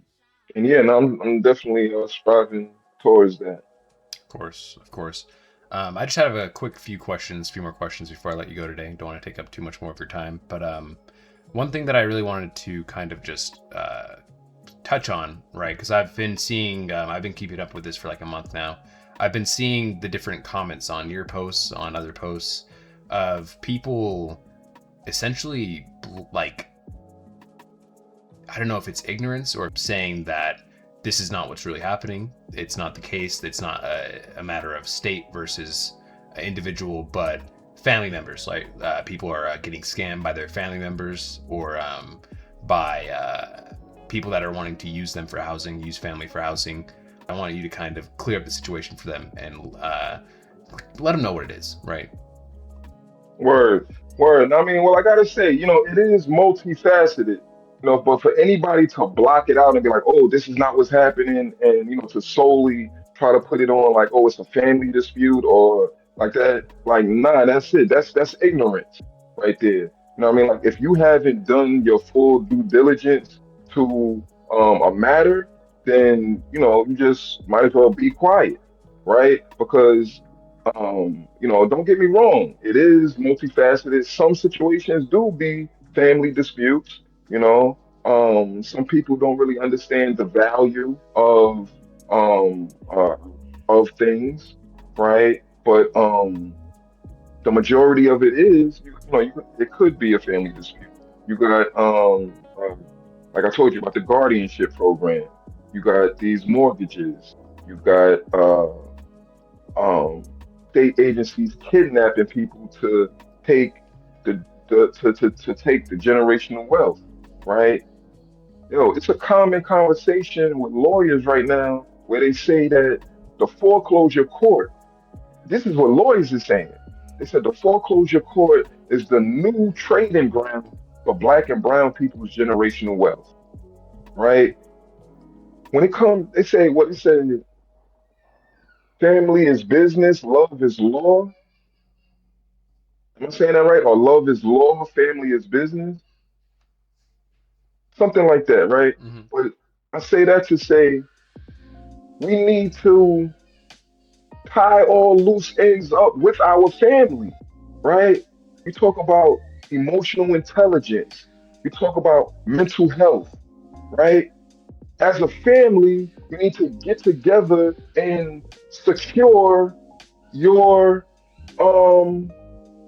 and yeah, and I'm definitely striving towards that. Of course. Of course. I just have a quick few more questions before I let you go today. Don't want to take up too much more of your time. But one thing that I really wanted to kind of just touch on, right? Because I've been keeping up with this for like a month now. I've been seeing the different comments on your posts, on other posts, of people essentially like, I don't know if it's ignorance or saying that this is not what's really happening. It's not the case. It's not a matter of state versus individual, but family members. Like people are getting scammed by their family members or by people that are wanting to use them for housing, use family for housing. I want you to kind of clear up the situation for them and let them know what it is, right? Word, word. I mean, well, I gotta say, it is multifaceted. But for anybody to block it out and be like, "Oh, this is not what's happening," and to solely try to put it on like, "Oh, it's a family dispute," or like that, like, nah, that's it. That's ignorance right there. What I mean? Like, if you haven't done your full due diligence to a matter, then you just might as well be quiet, right? Because don't get me wrong, it is multifaceted. Some situations do be family disputes, some people don't really understand the value um uh, of things, right? But the majority of it is, it could be a family dispute. You got like I told you about the guardianship program. You got these mortgages. You got um, state agencies kidnapping people to take to take the generational wealth, right? It's a common conversation with lawyers right now where they say that the foreclosure court, this is what lawyers are saying. They said the foreclosure court is the new trading ground for black and brown people's generational wealth, right? When it comes, they say what they say, family is business, love is law. Am I saying that right? Or love is law, family is business, something like that, right? Mm-hmm. But I say that to say we need to. tie all loose ends up with our family, right? We talk about emotional intelligence. We talk about mental health, right? As a family, you need to get together and secure your um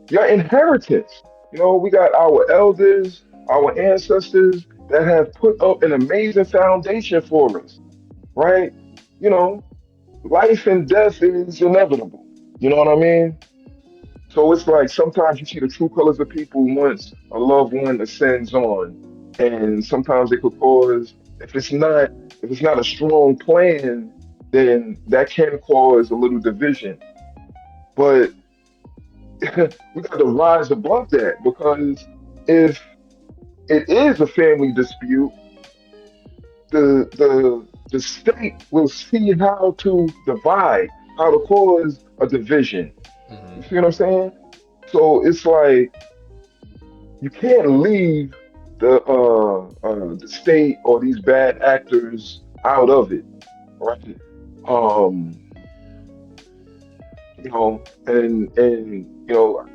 your inheritance. We got our elders, our ancestors that have put up an amazing foundation for us, right? You know, life and death is inevitable. You know what I mean? So it's like sometimes you see the true colors of people once a loved one ascends on, and sometimes it could cause if it's not a strong plan, then that can cause a little division. But we got to rise above that because if it is a family dispute, the state will see how to divide, how to cause a division. You Hmm. see what I'm saying? So it's like you can't leave the state or these bad actors out of it, right? Um,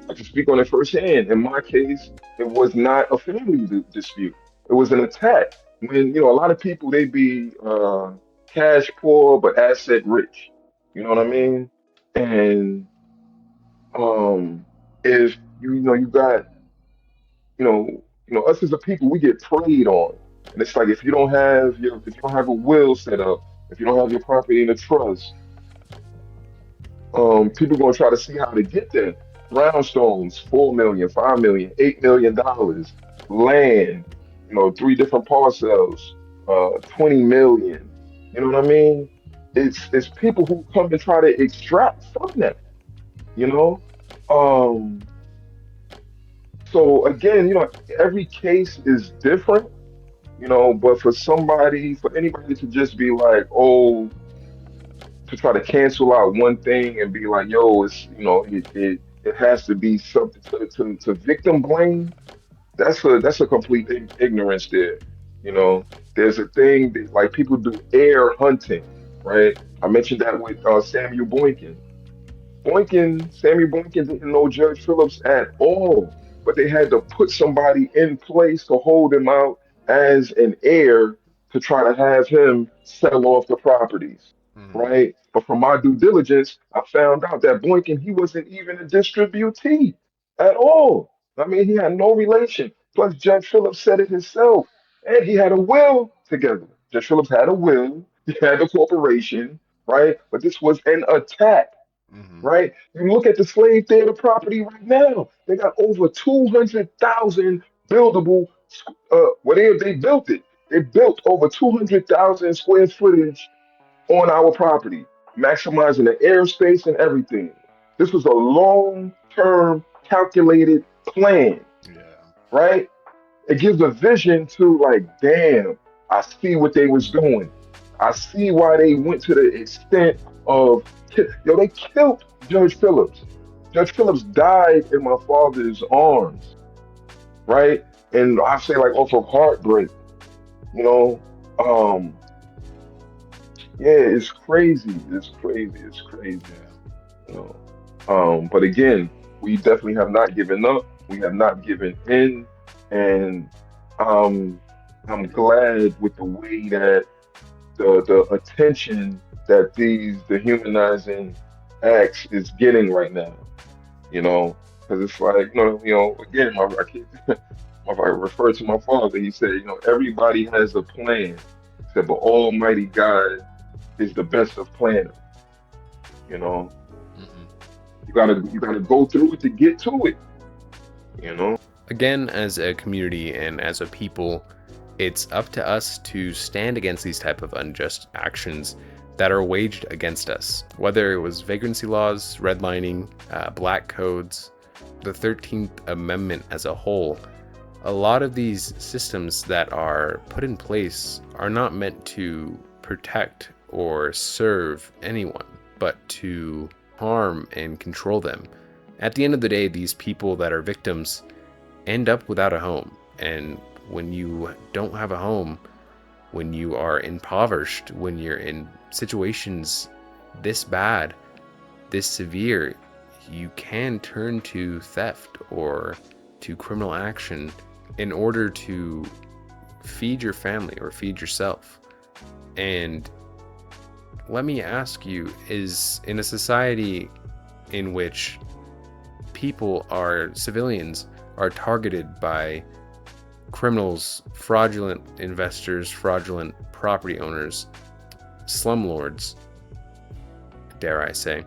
I can speak on it firsthand. In my case, it was not a family dispute. It was an attack. When a lot of people they be cash poor but asset rich. You know what I mean? And um, if you got us as a people, we get preyed on, and it's like if you don't have a will set up, if you don't have your property in a trust, people gonna try to see how to get there. Brownstones, 4 million, 5 million, $8 million, land, three different parcels, 20 million. You know what I mean? It's people who come to try to extract from them, you know? Um, so again, every case is different, but for anybody to just be like, oh, to try to cancel out one thing and be like, yo, it has to be something to victim blame. That's a complete ignorance there. There's a thing that, like people do air hunting, right? I mentioned that with Samuel Boykin. Samuel Boykin didn't know Judge Phillips at all, but they had to put somebody in place to hold him out as an heir to try to have him sell off the properties, Hmm. right? But from my due diligence, I found out that Boykin, he wasn't even a distributee at all. I mean, he had no relation. Plus, Judge Phillips said it himself, and he had a will together. Judge Phillips had a will, he had the corporation, right? But this was an attack, Hmm. right? You look at the slave theater property right now. They got over 200,000 buildable. They built it. They built over 200,000 square footage on our property, maximizing the airspace and everything. This was a long-term calculated plan, Yeah. right? It gives a vision to like, damn, I see what they was doing. I see why they went to the extent of they killed Judge Phillips. Judge Phillips died in my father's arms, right? And I say like off of heartbreak, you know. Um, yeah, it's crazy. It's crazy. It's crazy. Yeah. You know. But again, we definitely have not given up. We have not given in, and um, I'm glad with the way that the attention that these dehumanizing acts is getting right now. Because it's like again, I keep I refer to my father. He said, everybody has a plan. He said, but Almighty God is the best of planners. You know, Hmm. you gotta go through it to get to it. You know. Again, as a community and as a people, it's up to us to stand against these type of unjust actions that are waged against us. Whether it was vagrancy laws, redlining, black codes, the 13th Amendment as a whole, a lot of these systems that are put in place are not meant to protect or serve anyone, but to harm and control them. At the end of the day, these people that are victims end up without a home. And when you don't have a home, when you are impoverished, when you're in situations this bad, this severe, you can turn to theft or to criminal action in order to feed your family or feed yourself. And let me ask you, is in a society in which civilians are targeted by criminals, fraudulent investors, fraudulent property owners, slumlords, dare I say,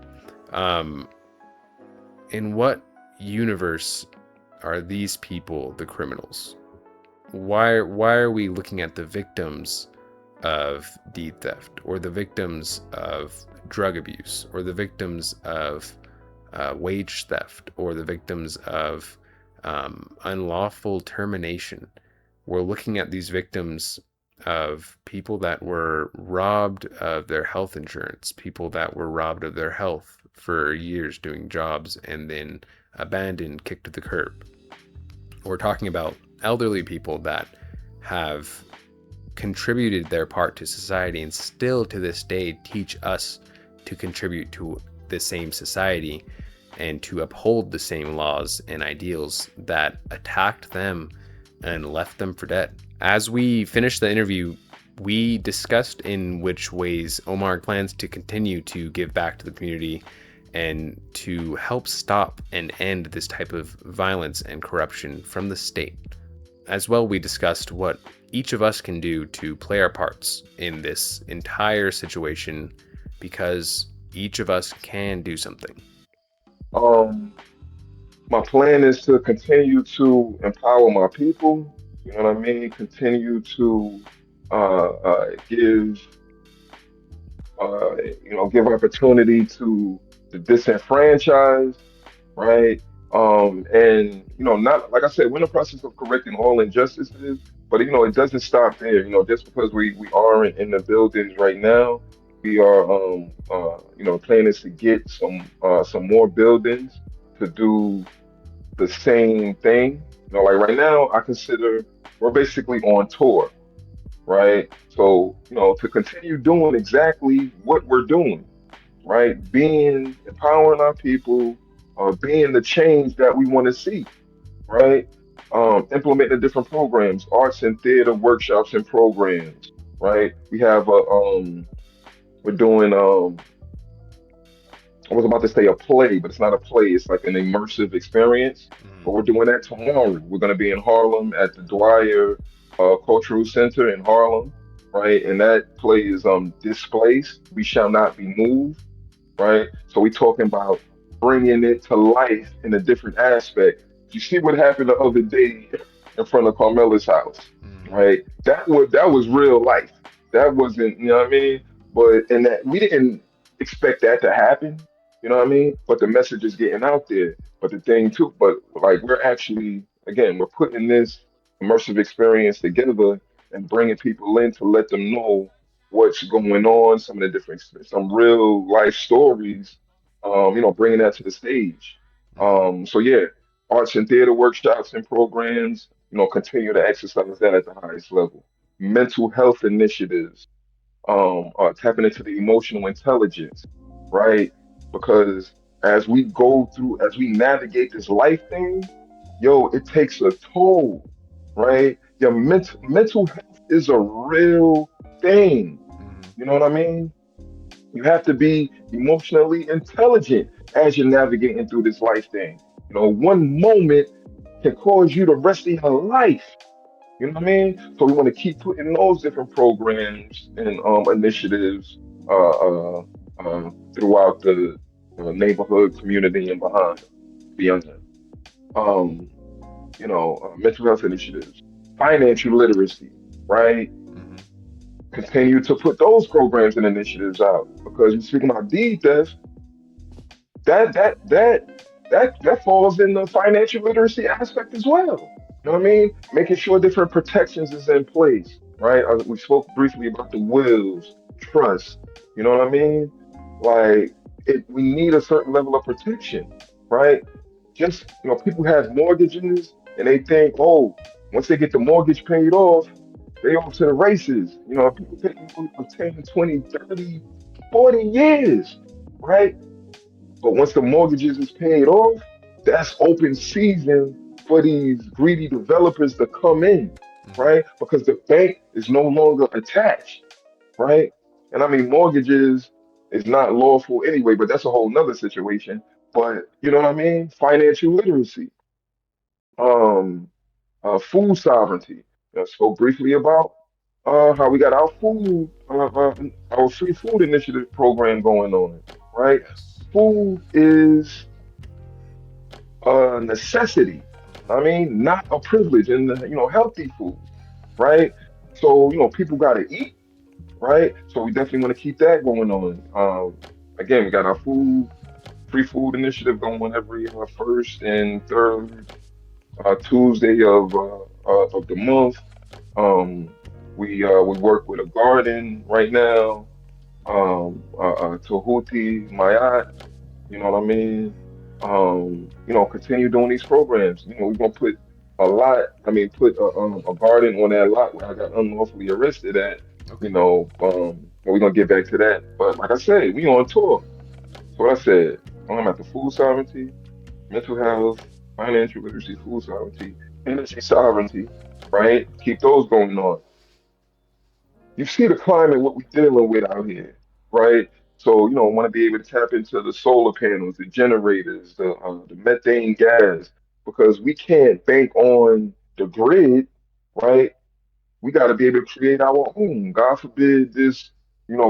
in what universe are these people the criminals? Why are we looking at the victims of deed theft, or the victims of drug abuse, or the victims of wage theft, or the victims of unlawful termination? We're looking at these victims of people that were robbed of their health insurance, people that were robbed of their health for years doing jobs and then abandoned, kicked to the curb. We're talking about elderly people that have contributed their part to society and still to this day teach us to contribute to the same society and to uphold the same laws and ideals that attacked them and left them for dead. As we finished the interview, we discussed in which ways Omar plans to continue to give back to the community and to help stop and end this type of violence and corruption from the state. As well, we discussed what each of us can do to play our parts in this entire situation, because each of us can do something. My plan is to continue to empower my people. You know what I mean? Continue to give give opportunity to the disenfranchised, right? And not like I said, we're in the process of correcting all injustices, but it doesn't stop there. Just because we are in the buildings right now, we are planning to get some more buildings to do the same thing. Like right now, I consider we're basically on tour, right? So, to continue doing exactly what we're doing, right? Empowering our people, being the change that we want to see, right? Implementing different programs, arts and theater workshops and programs, right? We're doing I was about to say a play, but it's not a play. It's like an immersive experience. But we're doing that tomorrow. We're going to be in Harlem at the Dwyer Cultural Center in Harlem, right? And that play is Displaced. We Shall Not Be Moved, right? So we're talking about bringing it to life in a different aspect. You see what happened the other day in front of Carmela's house, right? That was real life. That wasn't, you know what I mean? But and that we didn't expect that to happen, you know what I mean? But the message is getting out there. But the thing too, but like we're actually again, we're putting this immersive experience together and bringing people in to let them know what's going on, some real life stories, bringing that to the stage. So yeah, arts and theater workshops and programs, continue to exercise that at the highest level. Mental health initiatives, tapping into the emotional intelligence, right? Because as we navigate this life thing, yo, it takes a toll, right? Your mental health is a real thing. You know what I mean? You have to be emotionally intelligent as you're navigating through this life thing. One moment can cause you the rest of your life. You know what I mean? So we want to keep putting those different programs and initiatives throughout the neighborhood, community, and beyond that. Um, Mental health initiatives, financial literacy, right? Continue to put those programs and initiatives out because you're speaking about deed theft. That that that that falls in the financial literacy aspect as well. You know what I mean? Making sure different protections is in place, right? We spoke briefly about the wills, trust. You know what I mean? Like we need a certain level of protection, right? Just people have mortgages and they think, oh, once they get the mortgage paid off, they off to the races. People take for 10, 20, 30, 40 years, right? But once the mortgages is paid off, that's open season for these greedy developers to come in, Mhm. right? Because the bank is no longer attached, right? And I mean, mortgages is not lawful anyway, but that's a whole nother situation. But you know what I mean? Financial literacy, um, food sovereignty. I spoke briefly about how we got our free food initiative program going on, right? Yes. Food is a necessity. I mean, not a privilege, and healthy food, right? So people got to eat, right? So we definitely want to keep that going on. Again, we got our free food initiative going every first and third Tuesday of the month. Um, we work with a garden right now. Tahuti Mayat, you know what I mean? Continue doing these programs. We're gonna put a lot. I mean, put a garden on that lot where I got unlawfully arrested at. Okay. We're gonna get back to that. But like I said, we on tour. So what I said, I'm at the food sovereignty, mental health, financial literacy, food sovereignty, energy sovereignty, right? Keep those going on. You see the climate, what we're dealing with out here, right? So, want to be able to tap into the solar panels, the generators, the methane gas, because we can't bank on the grid, right? We got to be able to create our own. God forbid this,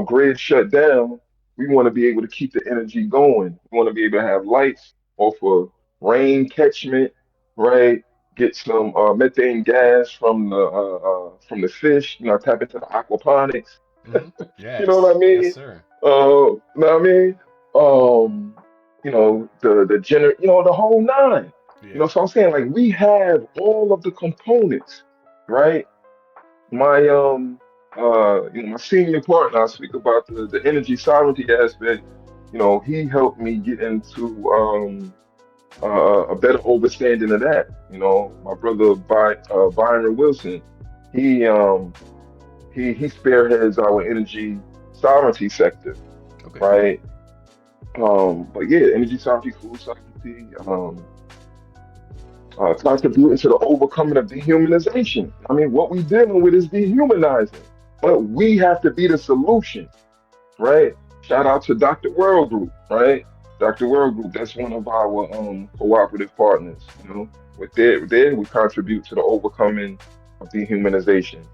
grid shut down. We want to be able to keep the energy going. We want to be able to have lights off of rain catchment, right? Get some methane gas from the fish. Tap into the aquaponics. Hmm. You know what Yes. I Yes, mean? sir. You know what I mean? The whole nine. Yeah. So I'm saying like we have all of the components, right? My senior partner, I speak about the energy sovereignty aspect. He helped me get into a better understanding of that. My brother Byron Wilson, he he spearheads our energy sovereignty sector, Okay. right? But yeah, energy sovereignty, food sovereignty, contributing to the overcoming of dehumanization. I mean, what we dealing with is dehumanizing, but we have to be the solution, right? Shout out to Dr. World Group, right? Dr. World Group, that's one of our cooperative partners. With there we contribute to the overcoming of dehumanization.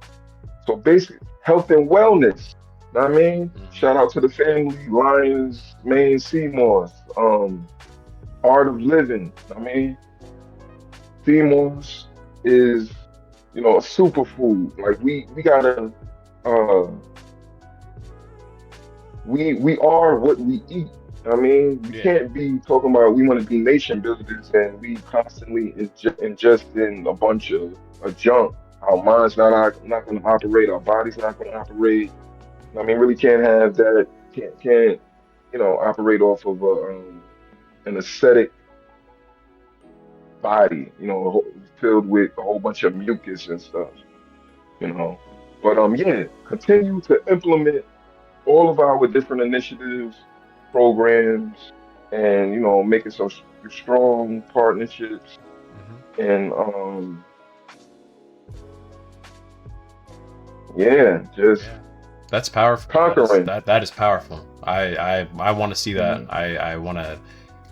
So basic health and wellness. Know what I mean, Hmm. shout out to the family, Lions, Maine Seymours, Art of Living. I mean, Seymour's is, a superfood. Like we gotta uh we are what we eat. I mean, we Yeah. can't be talking about we want to be nation builders and we constantly ingesting a bunch of junk. Our mind's not going to operate. Our body's not going to operate. I mean, really can't have that. Can't operate off of an aesthetic body. Filled with a whole bunch of mucus and stuff. You know, but yeah, continue to implement all of our different initiatives, programs, and making some strong partnerships Hmm. and yeah, just Yeah. That's powerful. conquering. That is powerful. I want to see that. Mhm. I want to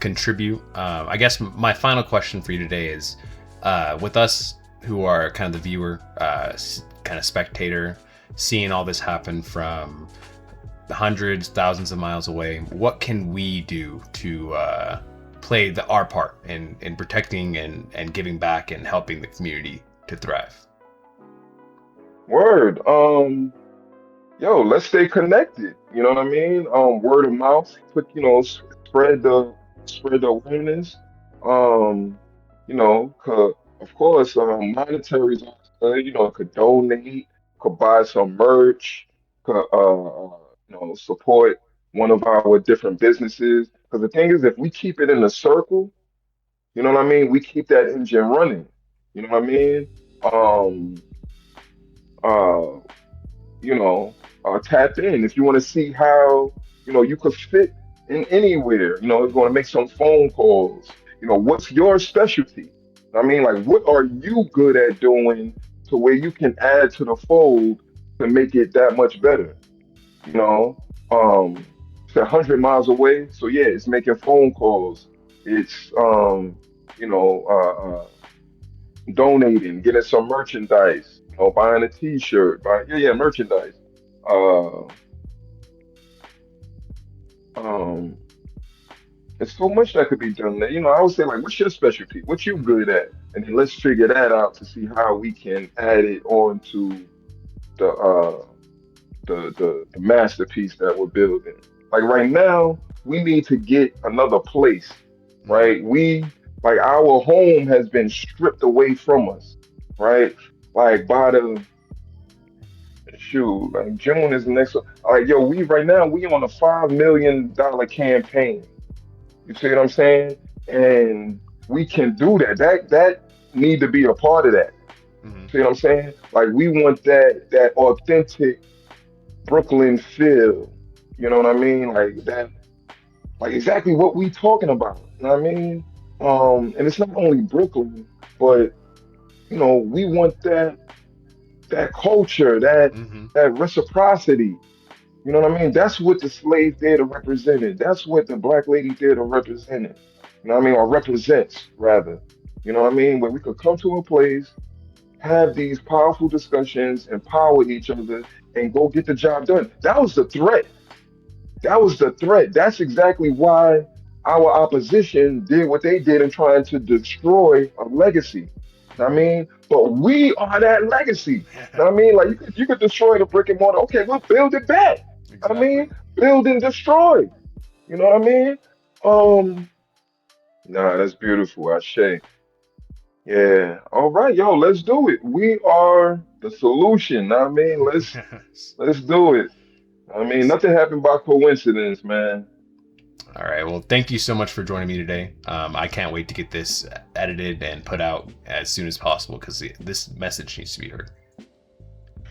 contribute. I guess my final question for you today is, with us who are kind of the viewer, kind of spectator, seeing all this happen from hundreds, thousands of miles away, what can we do to play our part in protecting and giving back and helping the community to thrive? Word. Yo, let's stay connected. You know what I mean? Word of mouth. Spread the awareness. Um, of course, monetary, could donate, could buy some merch, could support one of our different businesses. Because the thing is, if we keep it in a circle, you know what I mean? We keep that engine running. You know what I mean? Um, uh, tap in if you want to see how you could fit in anywhere. It's going to make some phone calls. What's your specialty? I mean, like, what are you good at doing to where you can add to the fold to make it that much better? You know, it's 100 miles away, so yeah, it's making phone calls. It's donating, getting some merchandise, buying a T-shirt, buying merchandise. Uh, um, there's so much that could be done there. I would say like, what's your specialty? What you good at? And then let's figure that out to see how we can add it on to the the masterpiece that we're building. Like right now, we need to get another place, Mhm. right? We like our home has been stripped away from us, right? Like by the shoot, like June is the next one. Like yo, we right now we on a $5 million campaign. You see what I'm saying? And we can do that. That need to be a part of that. Mhm. See what I'm saying? Like we want that authentic Brooklyn feel. You know what I mean? Like that, like exactly what we talking about. You know what I mean? And it's not only Brooklyn, but we want that culture, that Mhm. that reciprocity. You know what I mean? That's what the slave theater represented. That's what the black lady theater represented. You know what I mean? Or represents rather. You know what I mean? Where we could come to a place, have these powerful discussions, empower each other, and go get the job done. That was the threat. That was the threat. That's exactly why our opposition did what they did in trying to destroy a legacy. I Mhm. mean, but we are that legacy. I mean, like you could destroy the brick and mortar. Okay, we'll build it back. I mean, Exactly. build and destroy. You know what I mean? Um, nah, that's beautiful, Ashe. Yeah. All right, yo, let's do it. We are the solution. I mean, let's Yes. let's do it. I mean, nothing happened by coincidence, man. All right. Well, thank you so much for joining me today. I can't wait to get this edited and put out as soon as possible because this message needs to be heard.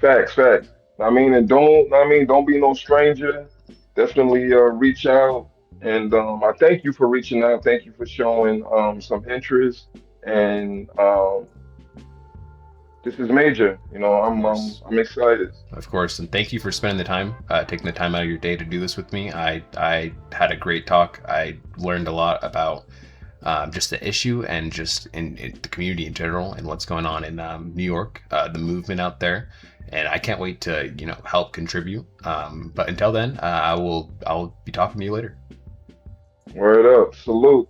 Facts, facts. I mean, don't be no stranger. Definitely reach out. And I thank you for reaching out. Thank you for showing some interest. And this is major. Of I'm course. I'm excited. Of course. And thank you for spending the time, taking the time out of your day to do this with me. I had a great talk. I learned a lot about just the issue and just in the community in general and what's going on in New York, the movement out there. And I can't wait to help contribute. But until then, I'll be talking to you later. Word up. Salute.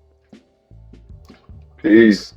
Peace. Peace.